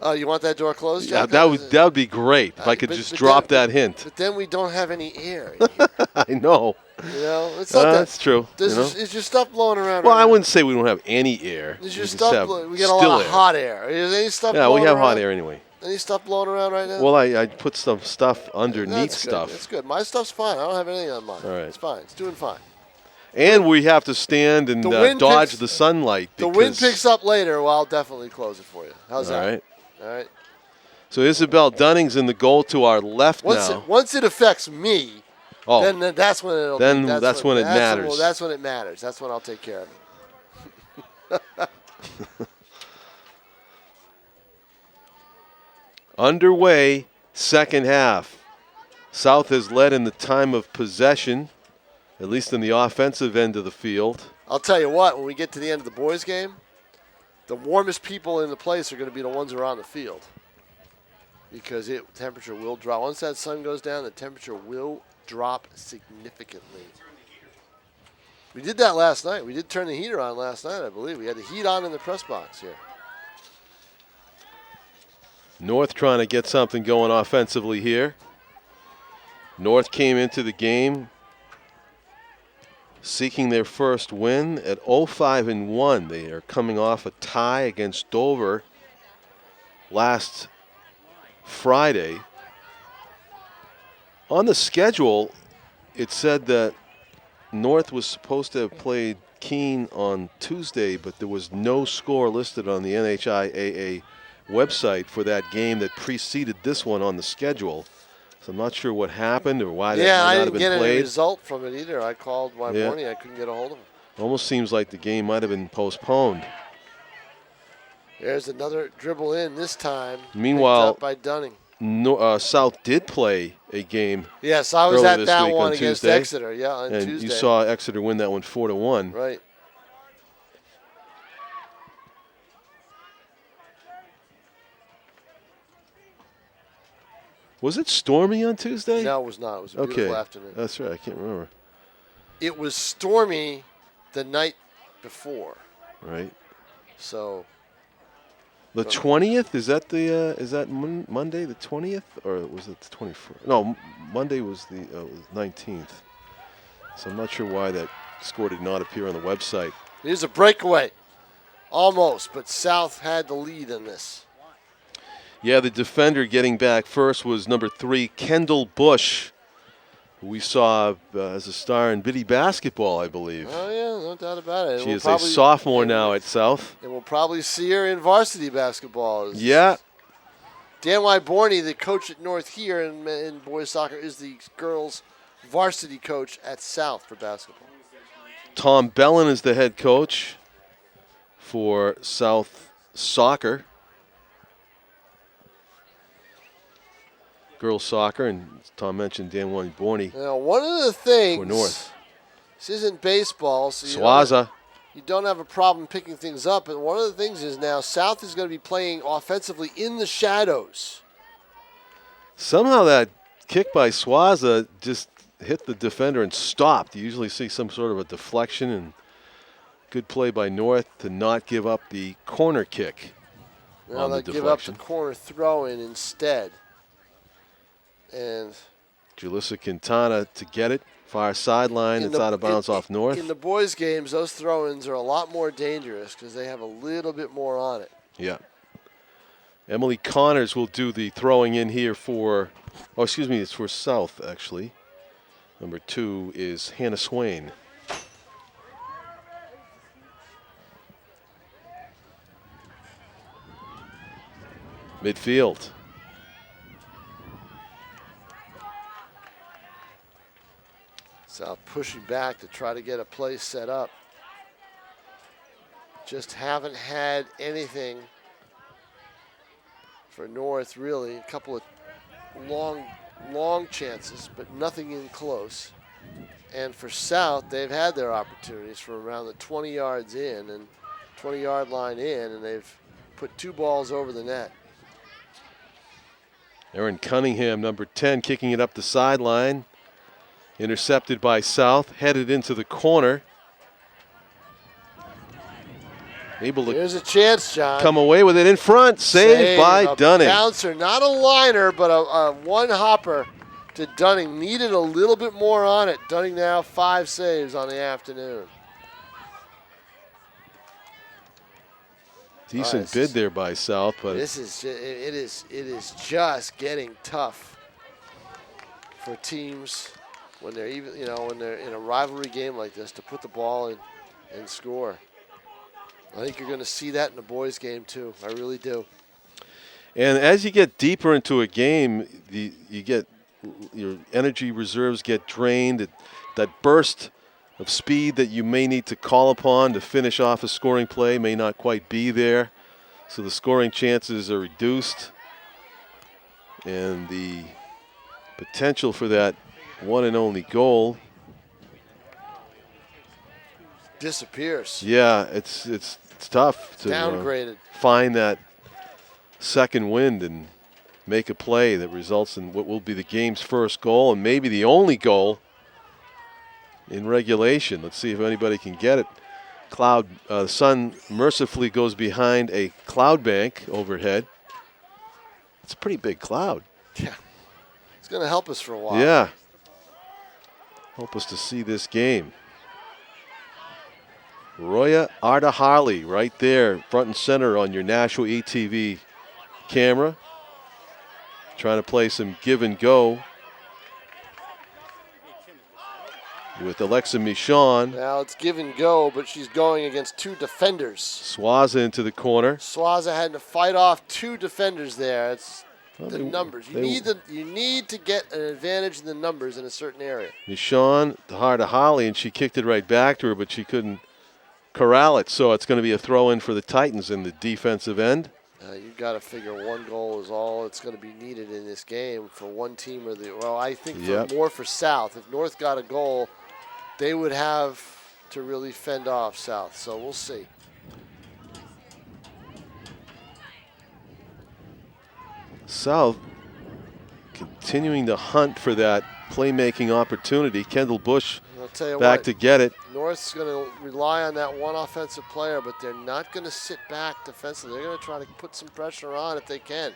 Oh, you want that door closed, Yeah, Jack? that would be great if I could just drop that hint. But then we don't have any air in here. I know. You know, it's not that. That's true. Is your stuff blowing around? Well, right I now? wouldn't say we don't have any air. Is your We just stuff? have We get a still lot of air. hot air. Is any stuff? Yeah, we blowing have around? hot air anyway. Any stuff blowing around right now? Well, I put some stuff underneath That's stuff. Good. That's good. My stuff's fine. I don't have anything on mine. All right. It's fine. It's doing fine. And we have to stand and The wind dodge picks- the sunlight. The wind because- picks up later. Well, I'll definitely close it for you. How's All that? right. All right. So Isabel Dunning's in the goal to our left now. Once it affects me, Oh, then that's when it'll. Then be, that's when it matters. Well, that's when it matters. That's when I'll take care of it. underway, second half. South has led in the time of possession, at least in the offensive end of the field. I'll tell you what. When we get to the end of the boys' game, the warmest people in the place are going to be the ones who are on the field, because temperature will drop. Once that sun goes down, the temperature will drop significantly. We did that last night. We did turn the heater on last night, I believe. We had the heat on in the press box here. North trying to get something going offensively here. North came into the game seeking their first win at 0-5-1. They are coming off a tie against Dover last Friday. On the schedule, it said that North was supposed to have played Keene on Tuesday, but there was no score listed on the NHIAA website for that game that preceded this one on the schedule. So I'm not sure what happened or why that Yeah, might I not didn't have been get any played. result from it either. I called my Yeah. morning. I couldn't get a hold of him. Almost seems like the game might have been postponed. There's another dribble in this time. Meanwhile, picked up by Dunning. South did play a game. Yes, I was earlier at this that week one on against Tuesday. Exeter. Yeah, on And Tuesday. you saw Exeter win that one 4-1. Right. Was it stormy on Tuesday? No, it was not. It was a beautiful Okay. afternoon. That's right. I can't remember. It was stormy the night before. Right. So The 20th, is that Monday the 20th, or was it the 21st? No, Monday was the 19th. So I'm not sure why that score did not appear on the website. here's a breakaway. Almost, but South had the lead in this. Yeah, the defender getting back first was number 3, Kendall Bush, who we saw as a star in Biddy basketball, I believe. Oh, yeah, no doubt about it. She is a sophomore now at South. And we'll probably see her in varsity basketball. Yeah. Dan Wyborny, the coach at North here in boys soccer, is the girls' varsity coach at South for basketball. Tom Bellin is the head coach for South Soccer. Girls soccer, and as Tom mentioned, Dan Wyborny Now, one of the things, for North. this isn't baseball, so Swaza. you don't have a problem picking things up. And one of the things is now South is going to be playing offensively in the shadows. Somehow that kick by Swaza just hit the defender and stopped. You usually see some sort of a deflection, and good play by North to not give up the corner kick. Now on the they give up deflection. the corner throw-in instead. And Julissa Quintana to get it. Far sideline. It's out of bounds off North. In the boys' games, those throw-ins are a lot more dangerous because they have a little bit more on it. Yeah. Emily Connors will do the throwing in here for, it's for South, actually. Number 2 is Hannah Swain. Midfield. South pushing back to try to get a play set up. Just haven't had anything for North, really. A couple of long chances, but nothing in close. And for South, they've had their opportunities from around the 20 yards in and 20-yard line in, and they've put 2 balls over the net. Erin Cunningham, number 10, kicking it up the sideline. Intercepted by South, headed into the corner. Able to There's a chance, John. come away with it in front. Saved by a Dunning. Bouncer, not a liner, but a one-hopper to Dunning. Needed a little bit more on it. Dunning now 5 saves on the afternoon. Decent bid there by South, but This is it is just getting tough for teams when they're when they're in a rivalry game like this to put the ball in and score. I think you're going to see that in the boys' game too. I really do. And as you get deeper into a game, you get your energy reserves get drained. That burst of speed that you may need to call upon to finish off a scoring play may not quite be there. So the scoring chances are reduced. And the potential for that one and only goal disappears. Yeah, it's tough to downgraded. Find that second wind and make a play that results in what will be the game's first goal and maybe the only goal in regulation. Let's see if anybody can get it. The sun mercifully goes behind a cloud bank overhead. It's a pretty big cloud. Yeah, it's going to help us for a while. Yeah, help us to see this game. Roya Arda Harley right there, front and center on your Nashua ETV camera. Trying to play some give and go with Alexa Michon. Now it's give and go, but she's going against 2 defenders. Swaza into the corner. Swaza had to fight off 2 defenders there. It's the numbers. You need to get an advantage in the numbers in a certain area. Michon, the heart of Holly, and she kicked it right back to her, but she couldn't corral it. So it's going to be a throw-in for the Titans in the defensive end. You've got to figure 1 goal is all it's going to be needed in this game for one team or the. Well, I think more for South. If North got a goal, they would have to really fend off South. So we'll see. South continuing to hunt for that playmaking opportunity. Kendall Bush I'll tell you back what, to get it. North's going to rely on that one offensive player, but they're not going to sit back defensively. They're going to try to put some pressure on if they can.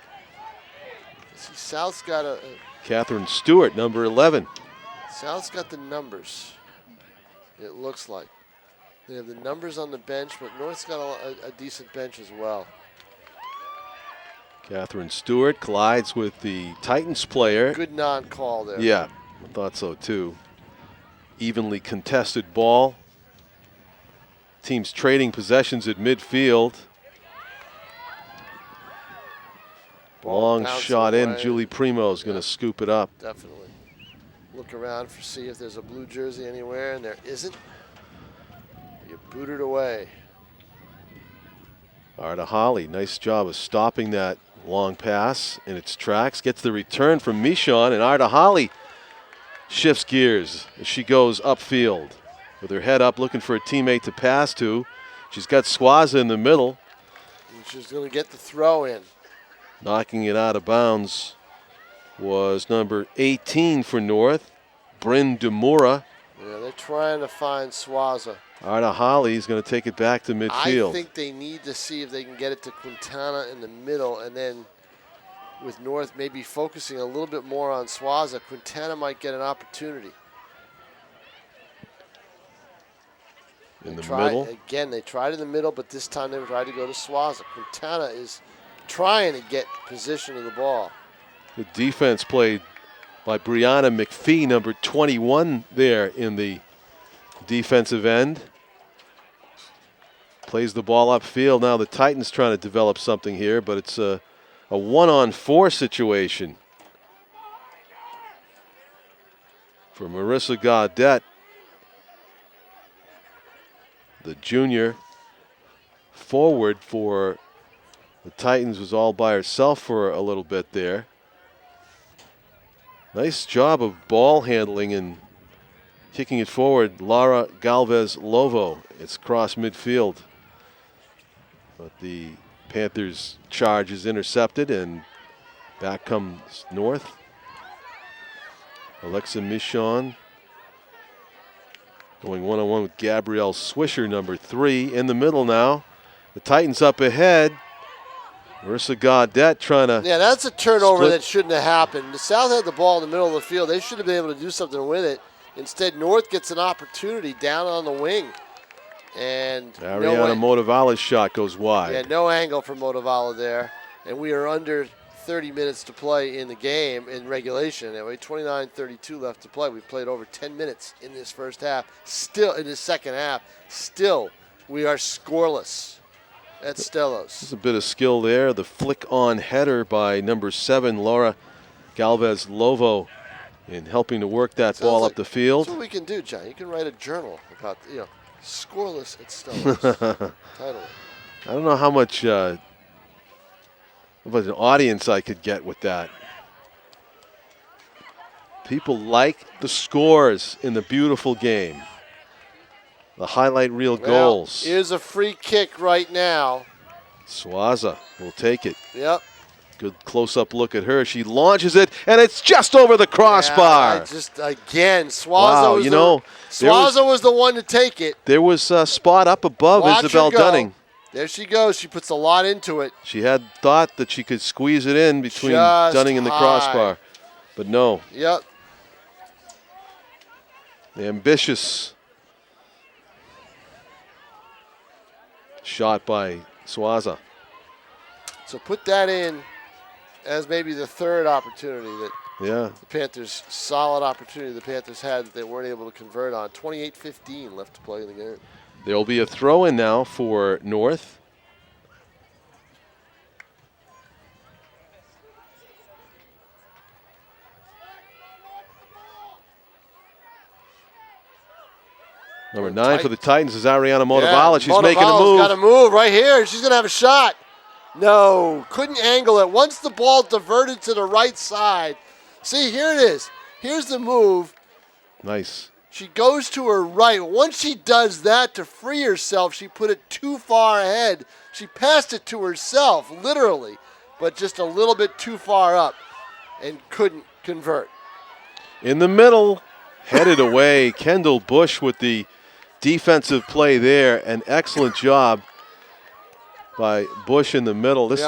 See, South's got Catherine Stewart, number 11. South's got the numbers, it looks like. They have the numbers on the bench, but North's got a decent bench as well. Catherine Stewart collides with the Titans player. Good non-call there. Yeah, I thought so too. Evenly contested ball. Teams trading possessions at midfield. Long shot in. Julie Primo's going to scoop it up. Definitely. Look around for see if there's a blue jersey anywhere, and there isn't. You boot it away. Arda Holly, nice job of stopping that long pass in its tracks. Gets the return from Michon, and Arda Holly shifts gears as she goes upfield with her head up looking for a teammate to pass to. She's got Swaza in the middle. And she's going to get the throw in. Knocking it out of bounds was number 18 for North, Bryn Demura. Yeah, they're trying to find Swaza. Arda Holly is going to take it back to midfield. I think they need to see if they can get it to Quintana in the middle, and then with North maybe focusing a little bit more on Swaza, Quintana might get an opportunity. In the middle? Again, they tried in the middle, but this time they tried to go to Swaza. Quintana is trying to get position of the ball. The defense played by Brianna McPhee, number 21 there in the defensive end. Plays the ball upfield. Now the Titans trying to develop something here, but it's a 1-on-4 situation for Marissa Gaudette, the junior forward for the Titans, was all by herself for a little bit there. Nice job of ball handling and kicking it forward. Lara Galvez Lovo. It's cross midfield, but the Panthers' charge is intercepted, and back comes North. Alexa Michon going one-on-one with Gabrielle Swisher, number 3. In the middle now. The Titans up ahead. Marissa Gaudette trying to. Yeah, that's a turnover that shouldn't have happened. The South had the ball in the middle of the field. They should have been able to do something with it. Instead, North gets an opportunity down on the wing. And Ariana Motivala's shot goes wide. Yeah, no angle for Motivala there. And we are under 30 minutes to play in the game in regulation. Anyway, 29:32 left to play. We've played over 10 minutes in this first half. Still, in the second half, we are scoreless at Stellos. There's a bit of skill there. The flick-on header by number 7, Laura Galvez Lovo, in helping to work that ball up the field. That's what we can do, John. You can write a journal about, scoreless at Stellos. Title. I don't know how much of an audience I could get with that. People like the scores in the beautiful game. The highlight reel goals. Here's a free kick right now. Swaza will take it. Yep. Good close-up look at her. She launches it, and it's just over the crossbar. Swaza was the one to take it. There was a spot up above Isabel Dunning. There she goes. She puts a lot into it. She had thought that she could squeeze it in between Dunning and the crossbar, but no. Yep. The ambitious shot by Swaza. So put that in as maybe the third opportunity that the Panthers, solid opportunity the Panthers had that they weren't able to convert on. 28:15 left to play in the game. There will be a throw-in now for North. Number 9 for the Titans is Ariana Motivala. She's making a move. Got a move right here. She's going to have a shot. No, couldn't angle it. Once the ball diverted to the right side. See, here it is. Here's the move. Nice. She goes to her right. Once she does that to free herself, she put it too far ahead. She passed it to herself, literally, but just a little bit too far up and couldn't convert. In the middle, headed away. Kendall Bush with the defensive play there. An excellent job by Bush in the middle. This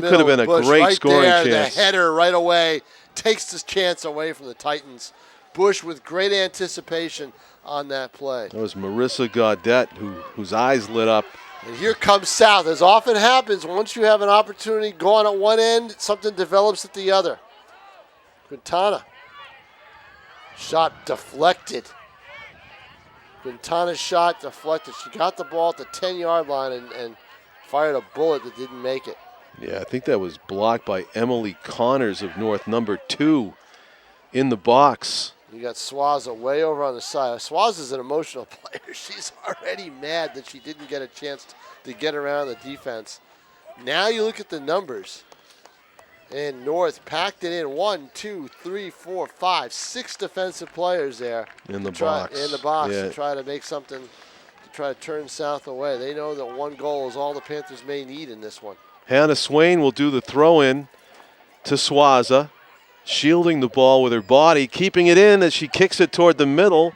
could have been a Bush great right scoring there, chance. The header right away takes this chance away from the Titans. Bush with great anticipation on that play. That was Marissa Gaudette whose eyes lit up. And here comes South. As often happens, once you have an opportunity go on at one end, something develops at the other. Quintana. Shot deflected. Quintana's shot deflected. She got the ball at the 10-yard line and fired a bullet that didn't make it. Yeah, I think that was blocked by Emily Connors of North, number 2 in the box. You got Swaza way over on the side. Swaza's an emotional player. She's already mad that she didn't get a chance to get around the defense. Now you look at the numbers. And North packed it in. 1, 2, 3, 4, 5, 6 defensive players there. In the box. Yeah. To try to make something, to try to turn South away. They know that one goal is all the Panthers may need in this one. Hannah Swain will do the throw-in to Swaza, shielding the ball with her body, keeping it in as she kicks it toward the middle.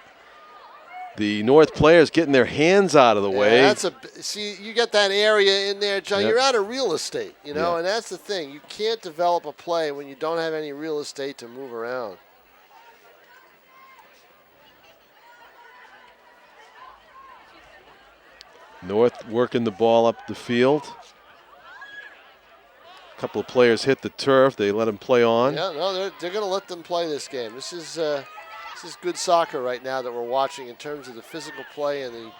The North players getting their hands out of the way. See, you get that area in there, John. Yep. You're out of real estate, and Yeah. that's the thing. You can't develop a play when you don't have any real estate to move around. North working the ball up the field. A couple of players hit the turf. They let them play on. Yeah, no, they're going to let them play this game. This is good soccer right now that we're watching in terms of the physical play and the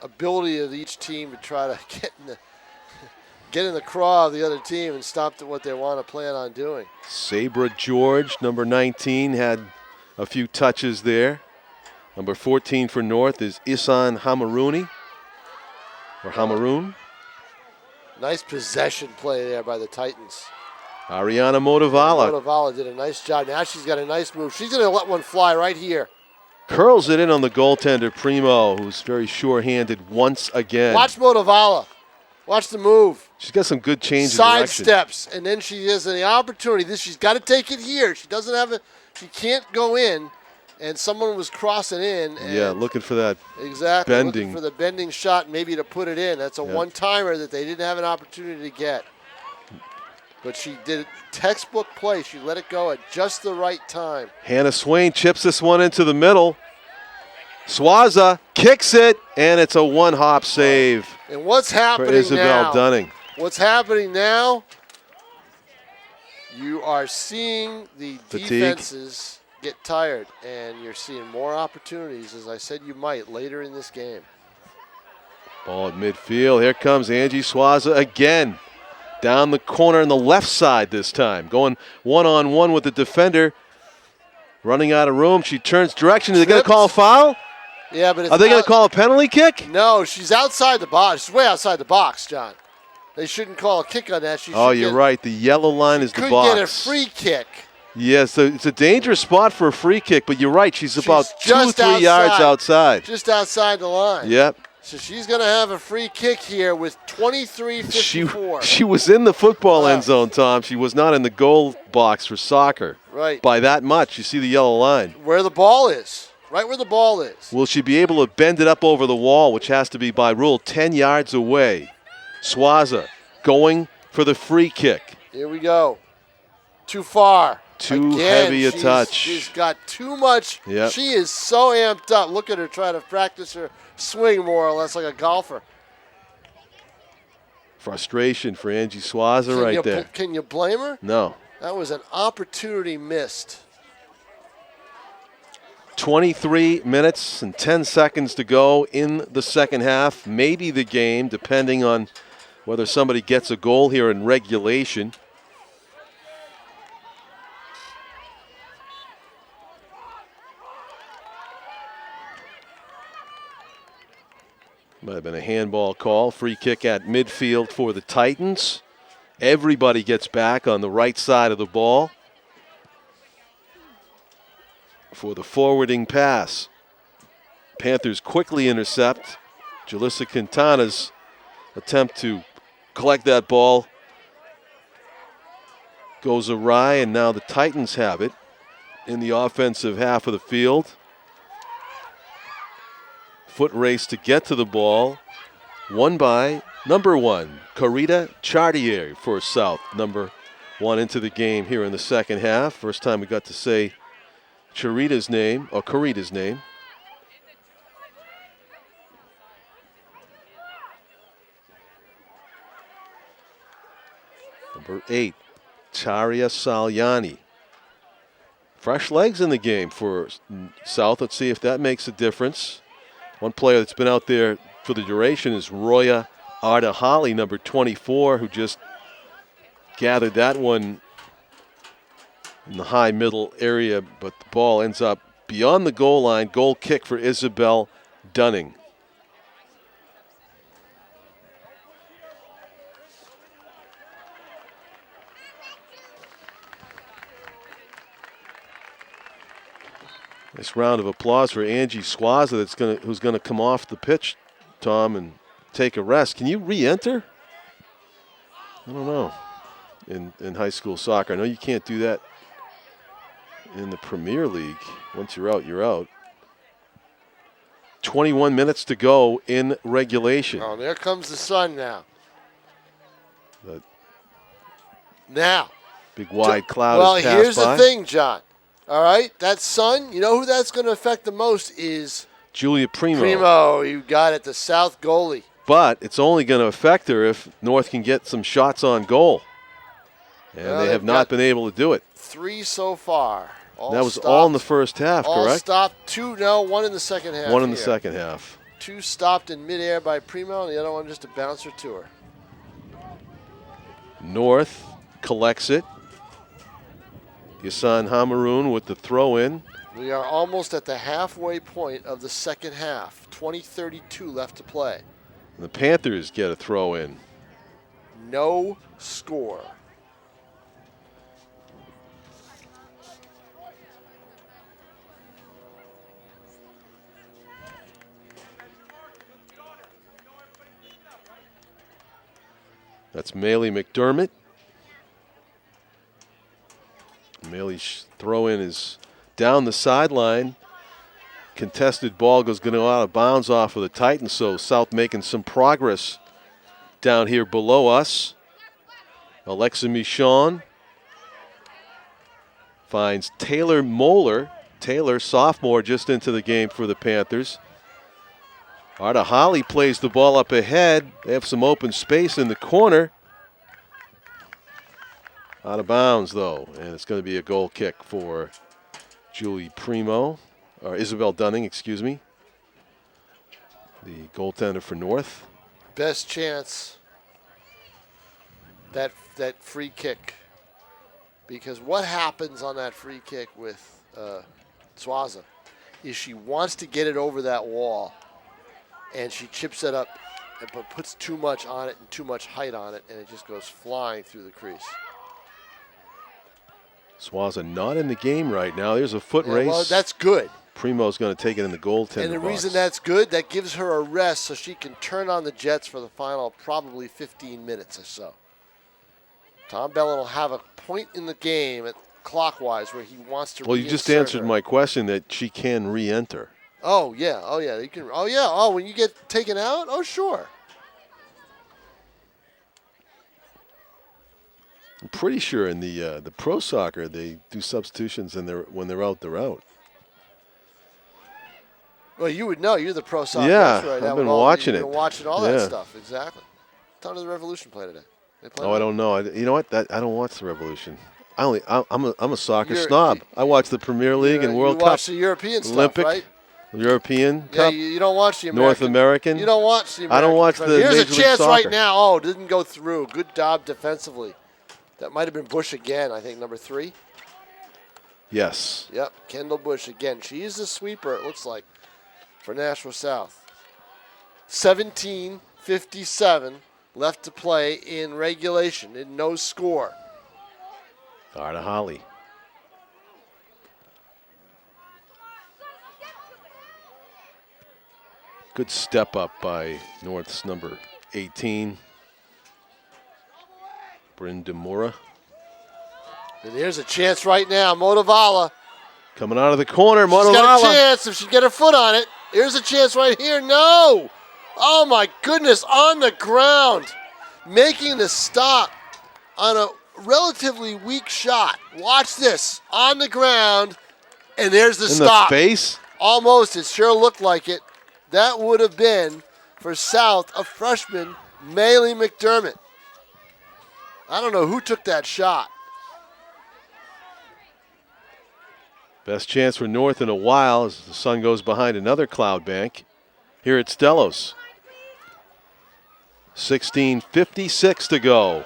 ability of each team to try to get in the craw of the other team and stop what they want to plan on doing. Sabra George, number 19, had a few touches there. Number 14 for North is Isan Hamaruni, or Hamaroon. Nice possession play there by the Titans. Ariana Motivala Motivala did a nice job. Now she's got a nice move. She's going to let one fly right here. curls it in on the goaltender, Primo, who's very sure-handed once again. Watch Motivala. Watch the move. She's got some good change in Side direction. steps, and then she has the opportunity. She's got to take it here. She doesn't have it. She can't go in, and someone was crossing in. And Yeah, looking for that exactly bending. looking for the bending shot, maybe to put it in. That's a one-timer that they didn't have an opportunity to get. But she did textbook play. She let it go at just the right time. Hannah Swain chips this one into the middle. Swaza kicks it, and it's a one-hop save And what's for happening Isabel now? Dunning. What's happening now? You are seeing the Fatigue. defenses get tired, and you're seeing more opportunities, as I said you might, later in this game. Ball at midfield. Here comes Angie Swaza again. Down the corner on the left side this time. Going one-on-one with the defender. Running out of room. She turns direction. Are they going to call a foul? Yeah, but it's Are they going to not- call a penalty kick? No, she's outside the box. She's way outside the box, John. They shouldn't call a kick on that. She Oh, should you're get- right. The yellow line is the Could box. get a free kick. Yes, it's a dangerous spot for a free kick, but you're right. She's about just 2-3 yards outside. Just outside the line. Yep. So she's going to have a free kick here with 23:54. She was in the football Wow. end zone, Tom. She was not in the goal box for soccer. Right. By that much. You see the yellow line. Where the ball is. Right where the ball is. Will she be able to bend it up over the wall, which has to be by rule 10 yards away? Swaza going for the free kick. Here we go. Too far. Too Again, heavy a touch. She's got too much. Yep. She is so amped up. Look at her trying to practice her swing more or less like a golfer. Frustration for Angie Swaza right there. Can you blame her? No. That was an opportunity missed. 23 minutes and 10 seconds to go in the second half. Maybe the game, depending on whether somebody gets a goal here in regulation. Might have been a handball call. Free kick at midfield for the Titans. Everybody gets back on the right side of the ball for the forwarding pass. Panthers quickly intercept Jalissa Quintana's attempt to collect that ball goes awry, and now the Titans have it in the offensive half of the field. Foot race to get to the ball, won by number 1, Corita Chartier for South. Number 1 into the game here in the second half. First time we got to say Corita's name. Number 8, Taria Salyani. Fresh legs in the game for South. Let's see if that makes a difference. One player that's been out there for the duration is Roya Ardahali, number 24, who just gathered that one in the high middle area, but the ball ends up beyond the goal line. Goal kick for Isabel Dunning. Nice round of applause for Angie Swaza, who's gonna come off the pitch, Tom, and take a rest. Can you re-enter? I don't know. In high school soccer, I know you can't do that in the Premier League. Once you're out, you're out. 21 minutes to go in regulation. Oh, there comes the sun now. The Now. big wide cloud Well, has passed here's by. the thing, John. All right, that sun, you know who that's going to affect the most is Julia Primo. Primo. You got it, the South goalie. But it's only going to affect her if North can get some shots on goal. And Well, they have they've not got been able to do it. 3 so far. That was all in the first half, all correct? stopped. 2, no, 1 in the second half. One in the here. second half. 2 stopped in midair by Primo, and the other one just a bouncer to her. North collects it. Yasan Hamaroun with the throw in. We are almost at the halfway point of the second half. 20:32 left to play. The Panthers get a throw in. No score. That's Maley McDermott. Maley's throw in is down the sideline. Contested ball going to go out of bounds off of the Titans, so South making some progress down here below us. Alexa Michon finds Taylor Moeller. Taylor, sophomore, just into the game for the Panthers. Arda Holly plays the ball up ahead. They have some open space in the corner. Out of bounds, though, and it's going to be a goal kick for Julie Primo, or Isabel Dunning, excuse me, the goaltender for North. Best chance. That free kick. Because what happens on that free kick with Swaza is she wants to get it over that wall, and she chips it up and puts too much on it and too much height on it, and it just goes flying through the crease. Swaza not in the game right now. There's a foot race. Well, that's good. Primo's going to take it in the goaltender And the box. reason that's good, that gives her a rest so she can turn on the Jets for the final probably 15 minutes or so. Tom Bellin will have a point in the game clockwise where he wants to Well, you just reinsert answered her. my question that she can re-enter. Oh, yeah. You can. Oh, yeah. Oh, when you get taken out? Oh, sure. I'm pretty sure in the pro soccer they do substitutions and when they're out, they're out. Well, you would know. You're the pro soccer. Yeah, expert right now I've been with all- watching you've it. been watching all Yeah. that stuff. Exactly. What time does the Revolution play today? They play Oh, I today? don't know. You know what? I don't watch the Revolution. I'm a soccer You're- snob. I watch the Premier League and World you Cup, watch the European stuff, Olympic, right? European Yeah, Cup, you don't watch the American. North American. You don't watch the American. I don't watch the Here's Major a League chance Soccer. right now. Oh, didn't go through. Good job defensively. That might have been Bush again, I think, number 3. Yes. Yep, Kendall Bush again. She is the sweeper, it looks like, for Nashua South. 17:57 left to play in regulation, in no score. Arda Holly. Good step up by North's number 18, Bryn Demora. And here's a chance right now. Motivala. Coming out of the corner, She's got a Motovala. chance if she can get her foot on it. Here's a chance right here. No! Oh my goodness, on the ground. Making the stop on a relatively weak shot. Watch this. On the ground, and there's the In stop. the face. Almost, it sure looked like it. That would have been, for South, a freshman, Maylee McDermott. I don't know who took that shot. Best chance for North in a while as the sun goes behind another cloud bank. Here at Stellos. 16:56 to go.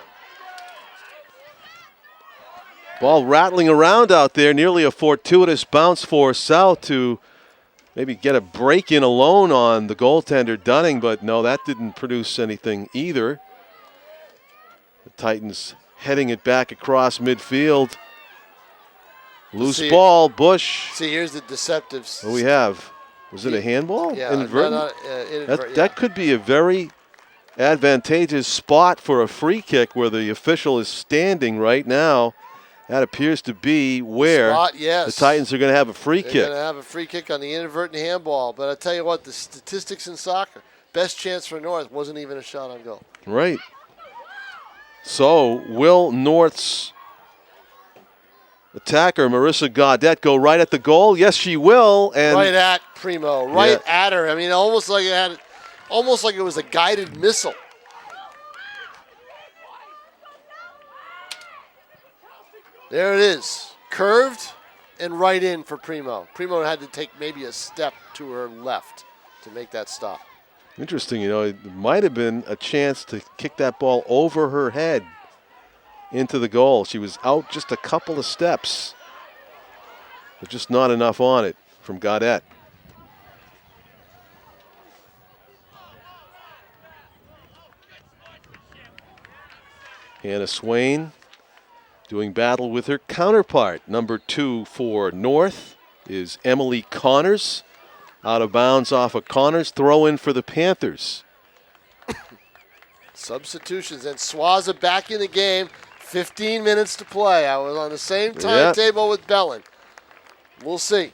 Ball rattling around out there, nearly a fortuitous bounce for South to maybe get a break in alone on the goaltender Dunning, but no, that didn't produce anything either. The Titans heading it back across midfield. Loose ball, Bush. See, here's the deceptive. What do we have? Was it a handball? Yeah, Inadvertent? inadvertent, That could be a very advantageous spot for a free kick where the official is standing right now. That appears to be where the Titans are going to have a free kick. They're going to have a free kick on the inadvertent handball. But I tell you what, the statistics in soccer, best chance for North wasn't even a shot on goal. Right. So will North's attacker, Marissa Gaudette, go right at the goal? Yes, she will. And right at Primo, right at her. I mean, almost like it was a guided missile. There it is, curved and right in for Primo. Primo had to take maybe a step to her left to make that stop. Interesting, it might have been a chance to kick that ball over her head into the goal. She was out just a couple of steps, but just not enough on it from Gaudette. Hannah Swain doing battle with her counterpart. Number 2 for North is Emily Connors. Out of bounds off of Connors. Throw in for the Panthers. Substitutions, and Swaza back in the game. 15 minutes to play. I was on the same timetable with Bellin. We'll see.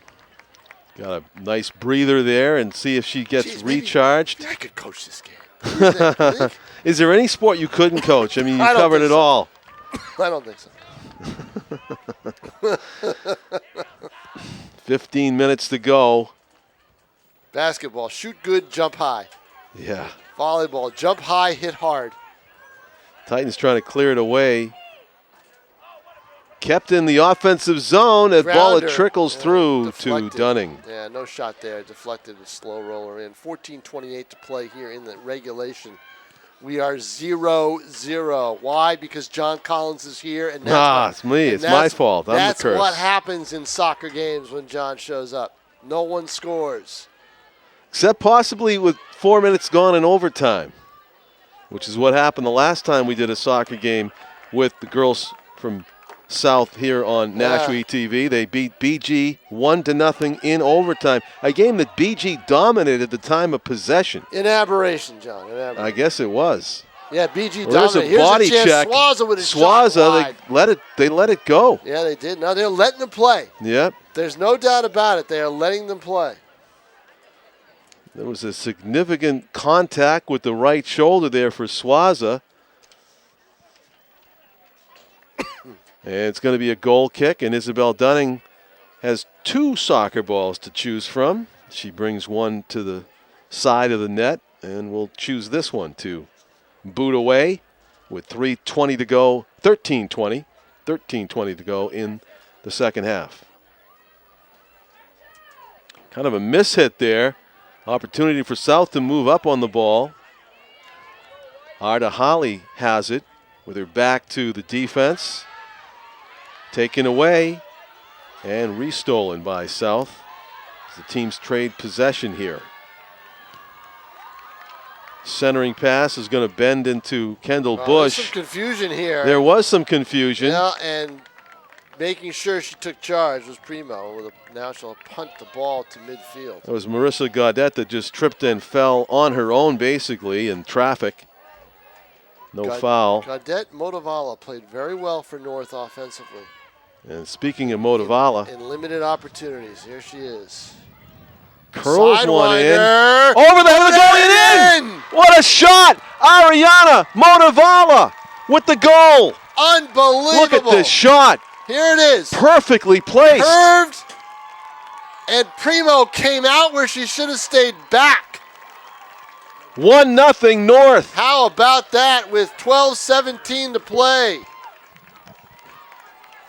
Got a nice breather there and see if she gets recharged. I could coach this game. Is there any sport you couldn't coach? I mean, you covered it all. I don't think so. 15 minutes to go. Basketball, shoot good, jump high. Yeah. Volleyball, jump high, hit hard. Titans trying to clear it away. Kept in the offensive zone. That ball it trickles through deflected. to Dunning. Yeah, no shot there. Deflected, a slow roller in. 14:28 to play here in the regulation. We are 0-0. Why? Because John Collins is here, and it's me. It's my fault. I'm the curse. That's what happens in soccer games when John shows up. No one scores. Except possibly with 4 minutes gone in overtime, which is what happened the last time we did a soccer game with the girls from South here on Nashua TV. They beat BG 1-0 in overtime. A game that BG dominated at the time of possession. An aberration, John. An aberration. I guess it was. Yeah, BG There's dominated. a body Here's a chance. check. Swaza with a shot wide. They let it go. Yeah, they did. Now they're letting them play. Yep. There's no doubt about it. They are letting them play. There was a significant contact with the right shoulder there for Swaza. And it's going to be a goal kick, and Isabel Dunning has 2 soccer balls to choose from. She brings one to the side of the net, and will choose this one to boot away with 3:20 to go, 13:20 to go in the second half. Kind of a mishit there. Opportunity for South to move up on the ball. Arda Holly has it with her back to the defense. Taken away and restolen by South as the teams trade possession here. Centering pass is going to bend into Kendall Bush. There's some confusion here. There was some confusion. Yeah, and making sure she took charge was Primo. Now she'll punt the ball to midfield. That was Marissa Gaudette that just tripped and fell on her own basically in traffic. No foul. Gaudette Motivala played very well for North offensively. And speaking of Motivala, In limited opportunities. Here she is. curls one in. Sidewinder. Over the head of the goal and in! What a shot! Ariana Motivala with the goal. Unbelievable. Look at this shot. Here it is. Perfectly placed. Curved. And Primo came out where she should have stayed back. 1-0 North. How about that with 12:17 to play?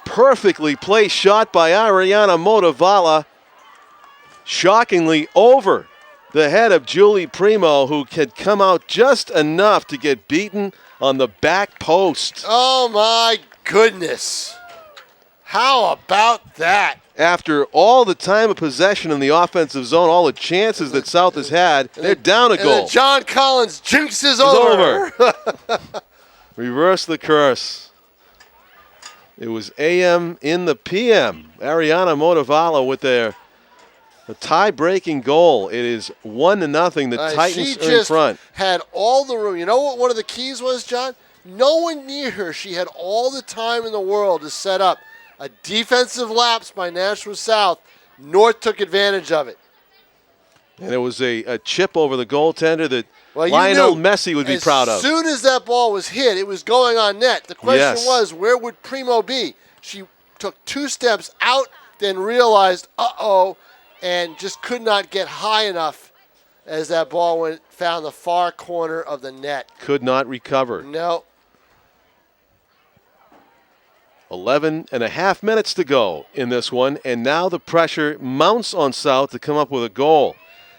Perfectly placed shot by Ariana Motivala. Shockingly over the head of Julie Primo, who had come out just enough to get beaten on the back post. Oh my goodness. How about that? After all the time of possession in the offensive zone, all the chances that South has had, they're down a And goal. then John Collins jinx is It's over. Reverse the curse. It was AM in the PM. Ariana Motivala with a tie-breaking goal. It is 1-0. The Titans she are in just front. had all the room. You know what one of the keys was, John? No one near her. She had all the time in the world to set up a defensive lapse by Nashua South. North took advantage of it. And it was a chip over the goaltender that Well, you Lionel knew Messi would be proud of. As soon as that ball was hit, it was going on net. The question was, where would Primo be? She took 2 steps out, then realized, uh-oh, and just could not get high enough as that ball found the far corner of the net. Could not recover. No. 11 and a half minutes to go in this one, and now the pressure mounts on South to come up with a goal.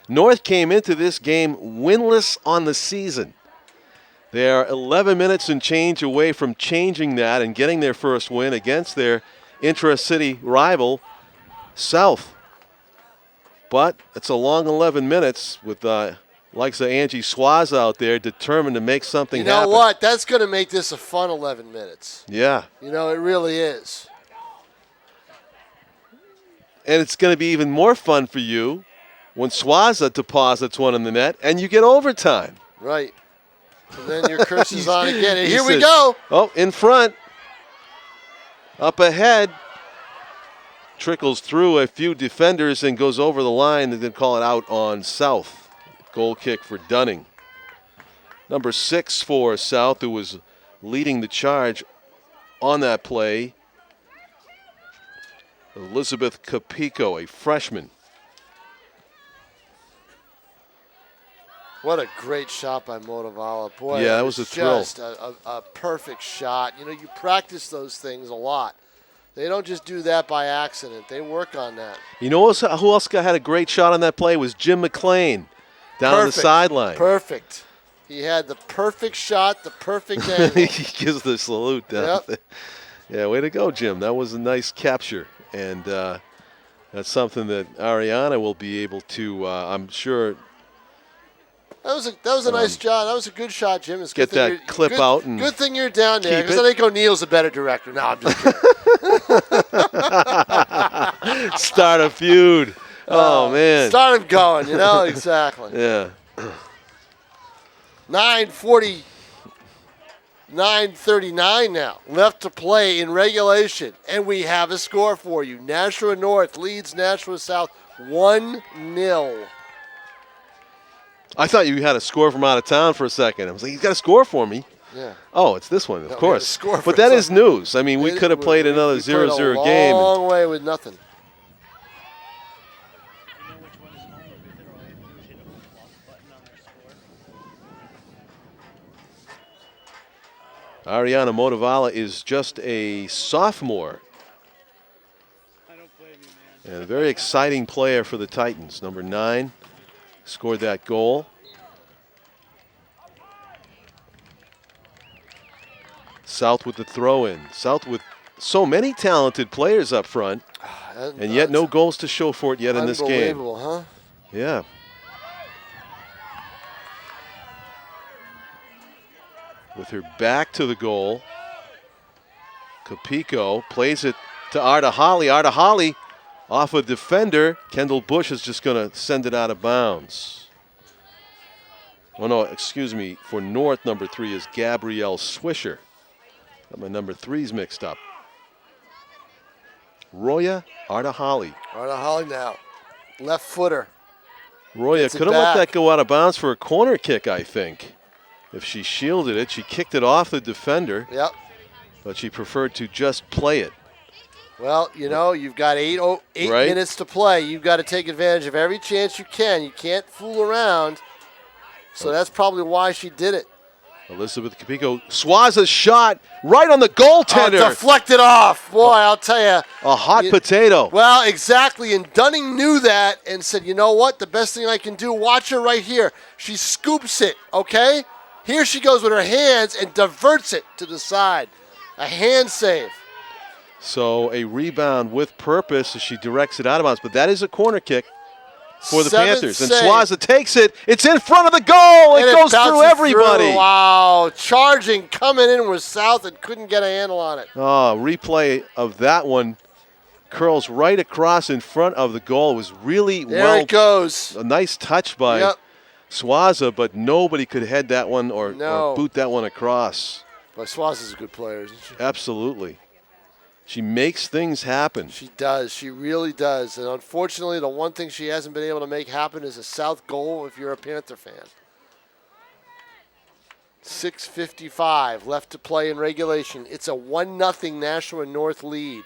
North came into this game winless on the season. They are 11 minutes and change away from changing that and getting their first win against their intra-city rival, South. But it's a long 11 minutes with likes of Angie Swaz out there determined to make something happen. You know what? That's going to make this a fun 11 minutes. Yeah. You know, it really is. And it's going to be even more fun for you when Swaza deposits one in the net and you get overtime. Right. And then your curse is on again. And here we says, go. Oh, in front. Up ahead. Trickles through a few defenders and goes over the line and then call it out on South. Goal kick for Dunning. Number 6 for South, who was leading the charge on that play. Elizabeth Capico, a freshman. What a great shot by Motivala. Boy, Yeah, that was a thrill. Just a perfect shot. You know, you practice those things a lot. They don't just do that by accident. They work on that. You know who else had a great shot on that play was Jim McLean down on the sideline. Perfect. He had the perfect shot, the perfect angle. He gives the salute down there. Yeah, way to go, Jim. That was a nice capture. And that's something that Ariana will be able to, I'm sure. That was a nice job. That was a good shot, Jim. It's Get that clip out and good thing you're down there, keep because I think O'Neill's a better director. No, I'm just kidding. Start a feud. Oh, man. Start him going, you know? Exactly. Yeah. 9:40, 9:39 now left to play in regulation, and we have a score for you. Nashua North leads Nashua South 1-0. I thought you had a score from out of town for a second. I was like, he's got a score for me. Yeah. Oh, it's this one, of course. But that is news. I mean, we could have played another 0-0 game. A long way with nothing. Ariana Motivala is just a sophomore. And a very exciting player for the Titans. Number 9 scored that goal. South with the throw-in. South with so many talented players up front, and yet no goals to show for it yet in this game. Unbelievable, huh? Yeah. With her back to the goal, Capico plays it to Arda Holly. Arda Holly off a defender. Kendall Bush is just going to send it out of bounds. Oh, no, excuse me. For North, number 3 is Gabrielle Swisher. Got my number 3s mixed up. Roya Artahali. Arda Holly now. Left footer. Roya Gets it could have let back. that go out of bounds for a corner kick, I think. If she shielded it, she kicked it off the defender, Yep. but she preferred to just play it. Well, you know, you've got eight Right. minutes to play. You've got to take advantage of every chance you can. You can't fool around. So that's probably why she did it. Elizabeth Capico, Swaza's shot right on the goaltender. Deflected off. Boy, I'll tell you. A hot potato. Well, exactly. And Dunning knew that and said, you know what? The best thing I can do, watch her right here. She scoops it, okay? Here she goes with her hands and diverts it to the side. A hand save. So a rebound with purpose as she directs it out of bounds. But that is a corner kick for the Seventh Panthers. And save. Swaza takes it. It's in front of the goal. And It goes through bounces everybody. through. Wow. Charging, coming in with South and couldn't get a handle on it. Oh, replay of that one. Curls right across in front of the goal. It was really There it goes. a nice touch by Yep. Swaza, but nobody could head that one or boot that one across. But Swaza's a good player, isn't she? Absolutely. She makes things happen. She does. She really does. And unfortunately, the one thing she hasn't been able to make happen is a South goal if you're a Panther fan. 6:55 left to play in regulation. It's a 1-0 Nashua North lead.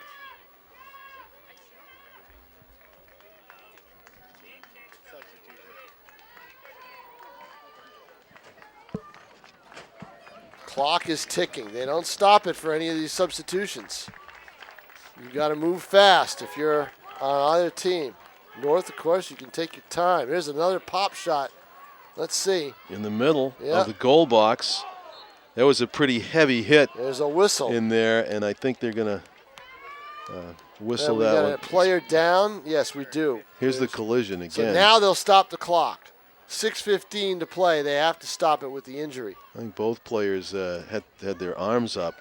Clock is ticking. They don't stop it for any of these substitutions. You got to move fast if you're on either team. North, of course, you can take your time. Here's another pop shot. Let's see. In the middle Yeah. of the goal box. That was a pretty heavy hit There's a whistle. in there, and I think they're going to whistle we that got one. a player down. Yes, we do. Here's the collision So again. now they'll stop the clock. 6:15 to play. They have to stop it with the injury. I think both players had their arms up,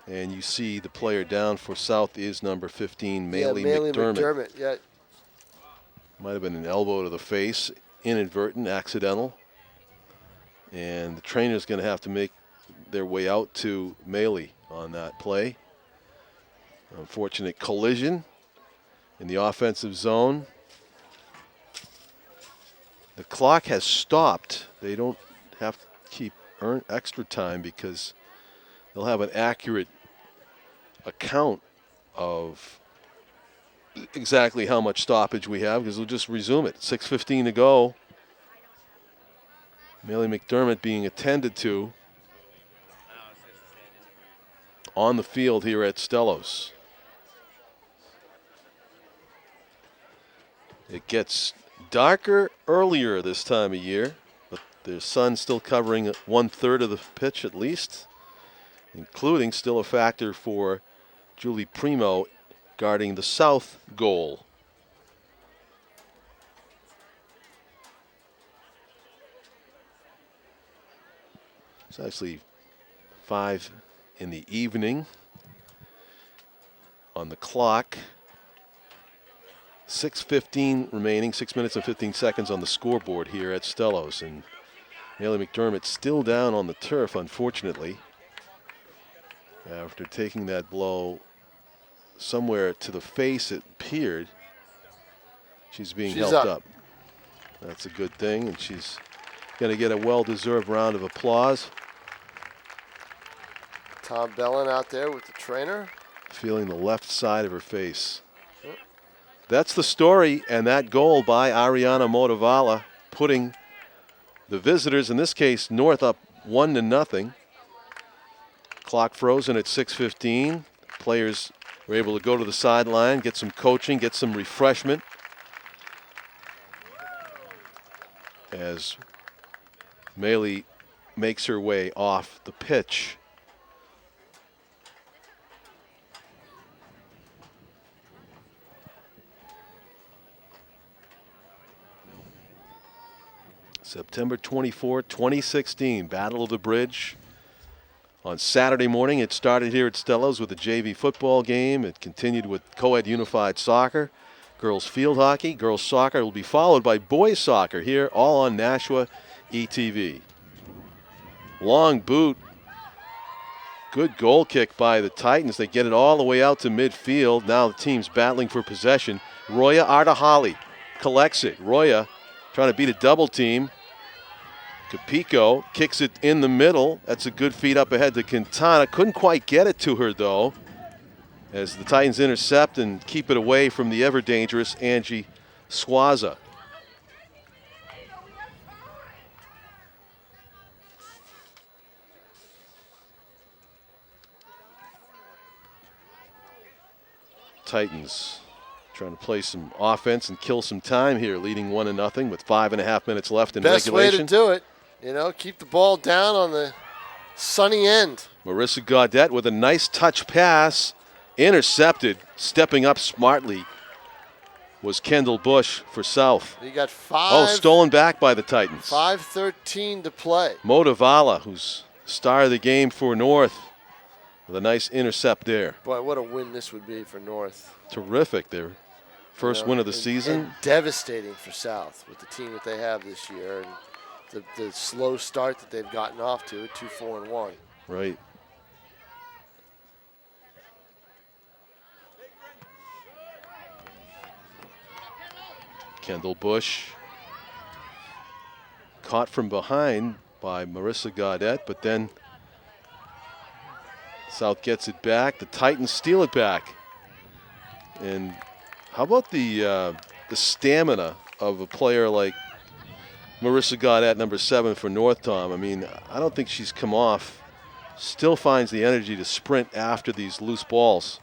and you see the player down for South is number 15, Maley McDermott. Yeah. Might have been an elbow to the face, inadvertent, accidental. And the trainer's going to have to make their way out to Maley on that play. Unfortunate collision in the offensive zone. The clock has stopped. They don't have to keep extra time because they'll have an accurate account of exactly how much stoppage we have because they'll just resume it. 6:15 to go. Maley McDermott being attended to on the field here at Stellos. It gets darker earlier this time of year, but the sun's still covering 1/3 of the pitch at least, including still a factor for Julie Primo guarding the south goal. It's actually 5 in the evening on the clock. 6:15 remaining, 6 minutes and 15 seconds on the scoreboard here at Stellos. And Maley McDermott still down on the turf, unfortunately, after taking that blow somewhere to the face, it appeared. She's being helped up. That's a good thing, and she's going to get a well-deserved round of applause. Tom Bellin out there with the trainer. Feeling the left side of her face. That's the story, and that goal by Ariana Motivala putting the visitors, in this case North, up 1-0. Clock frozen at 6:15. Players were able to go to the sideline, get some coaching, get some refreshment. As Maley makes her way off the pitch. September 24, 2016, Battle of the Bridge. On Saturday morning, it started here at Stellos with a JV football game. It continued with co-ed unified soccer, girls field hockey, girls soccer. It will be followed by boys soccer here, all on Nashua ETV. Long boot. Good goal kick by the Titans. They get it all the way out to midfield. Now the team's battling for possession. Roya Ardahali collects it. Roya trying to beat a double team. Capico kicks it in the middle. That's a good feed up ahead to Quintana. Couldn't quite get it to her, though, as the Titans intercept and keep it away from the ever-dangerous Angie Swaza. Titans trying to play some offense and kill some time here, leading 1-0 with 5.5 minutes left in Best regulation. way to do it. You know, keep the ball down on the sunny end. Marissa Gaudette with a nice touch pass, intercepted, stepping up smartly was Kendall Bush for South. You got stolen back by the Titans. 5:13 to play. Modavala, who's star of the game for North, with a nice intercept there. Boy, what a win this would be for North. Terrific. Their first win of the season. And devastating for South with the team that they have this year and the slow start that they've gotten off to at 2-4-1. Right. Kendall Bush caught from behind by Marissa Gaudette, but then South gets it back. The Titans steal it back. And how about the stamina of a player like Marissa Gaudette, number 7 for North, Tom? I mean, I don't think she's come off. Still finds the energy to sprint after these loose balls.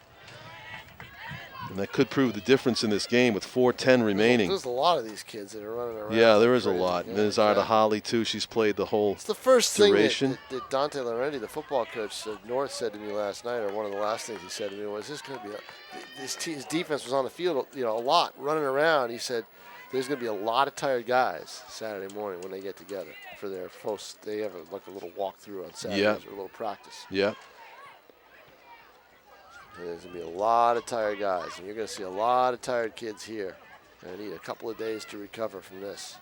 And that could prove the difference in this game with 4:10 remaining. There's a lot of these kids that are running around. Yeah, there is a lot. Yeah, And there's Arda Holly, too. She's played the whole It's the first duration. thing that Dante Laurenti, the football coach of North, said to me last night, or one of the last things he said to me was, "This going to be his defense was on the field, a lot, running around." He said, "There's going to be a lot of tired guys Saturday morning when they get together for their post. They have a little walkthrough on Saturdays or a little practice. Yeah. And there's going to be a lot of tired guys, and you're going to see a lot of tired kids here. Going to need a couple of days to recover from this."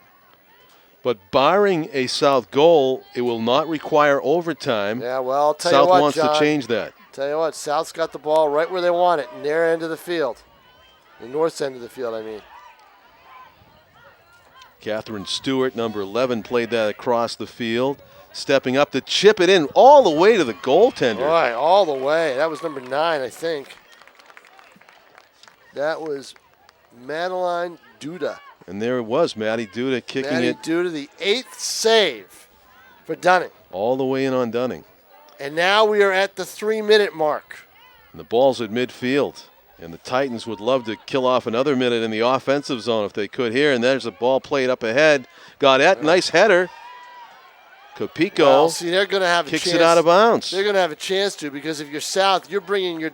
But barring a South goal, it will not require overtime. Yeah, well, I'll tell South you what, wants John, to change that. Tell you what, South's got the ball right where they want it, in their end of the field. The North's end of the field, I mean. Catherine Stewart, number 11, played that across the field, stepping up to chip it in all the way to the goaltender. All right, all the way. That was number 9, I think. That was Madeline Duda. And there it was, Maddie Duda kicking Maddie it Duda, the 8th save for Dunning. all the way in on Dunning. And now we are at the 3-minute mark. And the ball's at midfield. And the Titans would love to kill off another minute in the offensive zone if they could here. And there's a ball played up ahead. Gaudette, nice header. Capico Well, see, they're going to have a kicks chance. it out of bounds. They're going to have a chance to, because if you're South, you're bringing your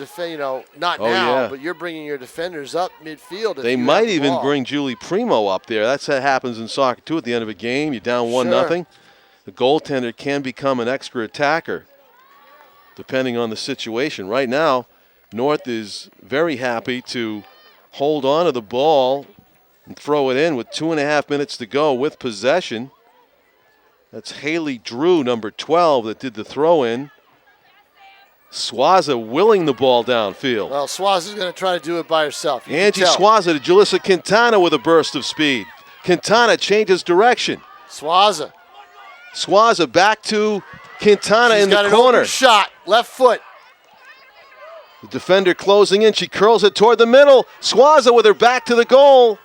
not Oh, now, yeah. but you're bringing your defenders up midfield. If They you have might the even ball. bring Julie Primo up there. That's what happens in soccer, too, at the end of a game. You're down 1-0. The goaltender can become an extra attacker, depending on the situation. Right now, North is very happy to hold on to the ball and throw it in with 2.5 minutes to go with possession. That's Haley Drew, number 12, that did the throw-in. Swaza willing the ball downfield. Well, Swaz is going to try to do it by herself. You can Angie tell. Swaza to Jalissa Quintana with a burst of speed. Quintana changes direction. Swaza. Swaza back to Quintana She's in got the an corner. open shot, left foot. The defender closing in. She curls it toward the middle. Swaza with her back to the goal.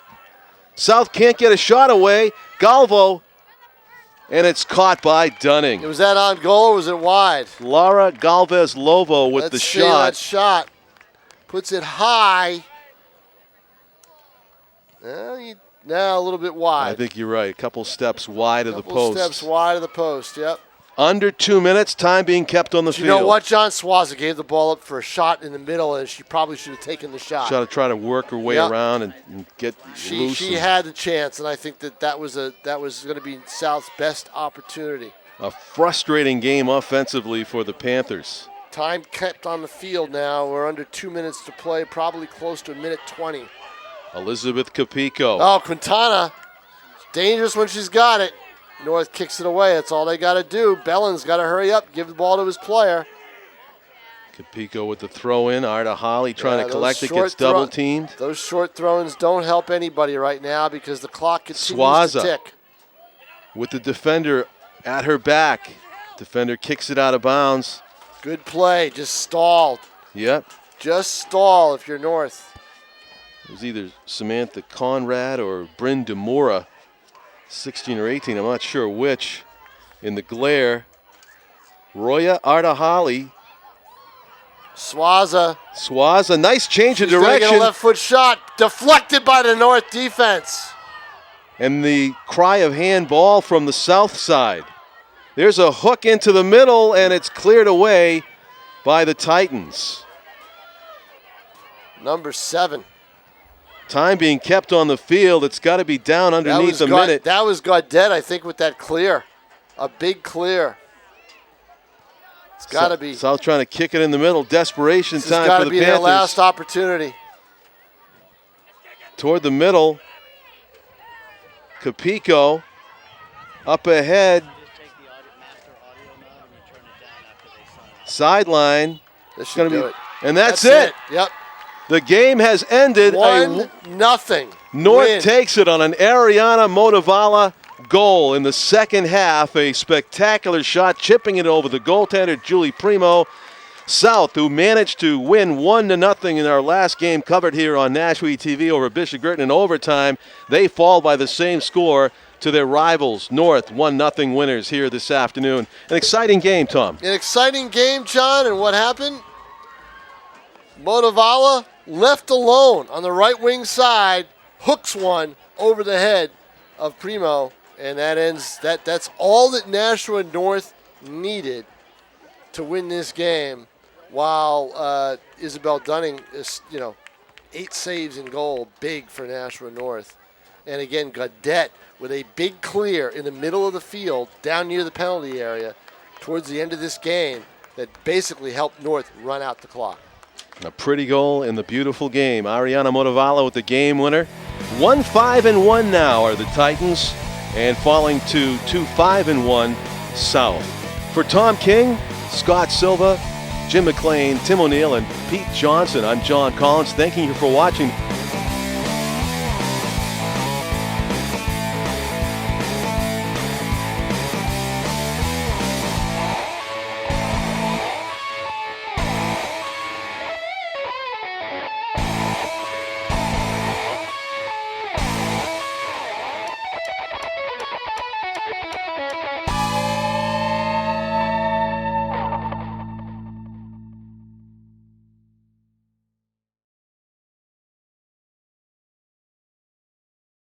South can't get a shot away. Galvo. And it's caught by Dunning. Was that on goal or was it wide? Laura Galvez Lovo with Let's the see shot. that shot. Puts it high. Now a little bit wide. I think you're right. A couple steps wide of the Couple post. steps wide of the post, yep. Under 2 minutes, time being kept on the Do field. you know what, John? Swaza gave the ball up for a shot in the middle, and she probably should have taken the shot. Try to work her way Yep. around and get loose. She had the chance, and I think that was going to be South's best opportunity. A frustrating game offensively for the Panthers. Time kept on the field now. We're under 2 minutes to play, probably close to a minute 20. Elizabeth Capico. Oh, Quintana. Dangerous when she's got it. North kicks it away. That's all they got to do. Bellin's got to hurry up, give the ball to his player. Capico with the throw in. Arda Holly trying to those collect it, short gets double teamed. Those short throw-ins don't help anybody right now because the clock continues Swaza to tick. with the defender at her back. Defender kicks it out of bounds. Good play, just stalled. Yep. Just stall if you're North. It was either Samantha Conrad or Bryn DeMora, 16 or 18, I'm not sure which. In the glare, Roya Arda Holly. Swaza, nice change of she's gonna direction. get a left foot shot, deflected by the North defense. And the cry of handball from the south side. There's a hook into the middle, and it's cleared away by the Titans. Number 7. Time being kept on the field. It's got to be down underneath a minute. That was Gaudet, I think, with that clear. A big clear. It's got to be. South trying to kick it in the middle. Desperation This time has for got the to be Panthers. their last opportunity. Toward the middle. Capico up ahead. Sideline. This should do it. And that's it. Yep. The game has ended. 1-0. North Win. takes it on an Ariana Motivala goal in the second half. A spectacular shot, chipping it over the goaltender, Julie Primo. South, who managed to win 1-0 in our last game, covered here on Nashua TV over Bishop Girton in overtime. They fall by the same score to their rivals, North, 1-0 winners here this afternoon. An exciting game, Tom. An exciting game, John, and what happened? Motivala left alone on the right wing side, hooks one over the head of Primo, and that ends. That's all that Nashua North needed to win this game. While Isabel Dunning is, 8 saves in goal, big for Nashua North. And again, Gaudet with a big clear in the middle of the field, down near the penalty area, towards the end of this game, that basically helped North run out the clock. A pretty goal in the beautiful game. Ariana Motivala with the game winner. 1-5-1 now are the Titans, and falling to 2-5-1 South. For Tom King, Scott Silva, Jim McLean, Tim O'Neill, and Pete Johnson, I'm John Collins. Thanking you for watching.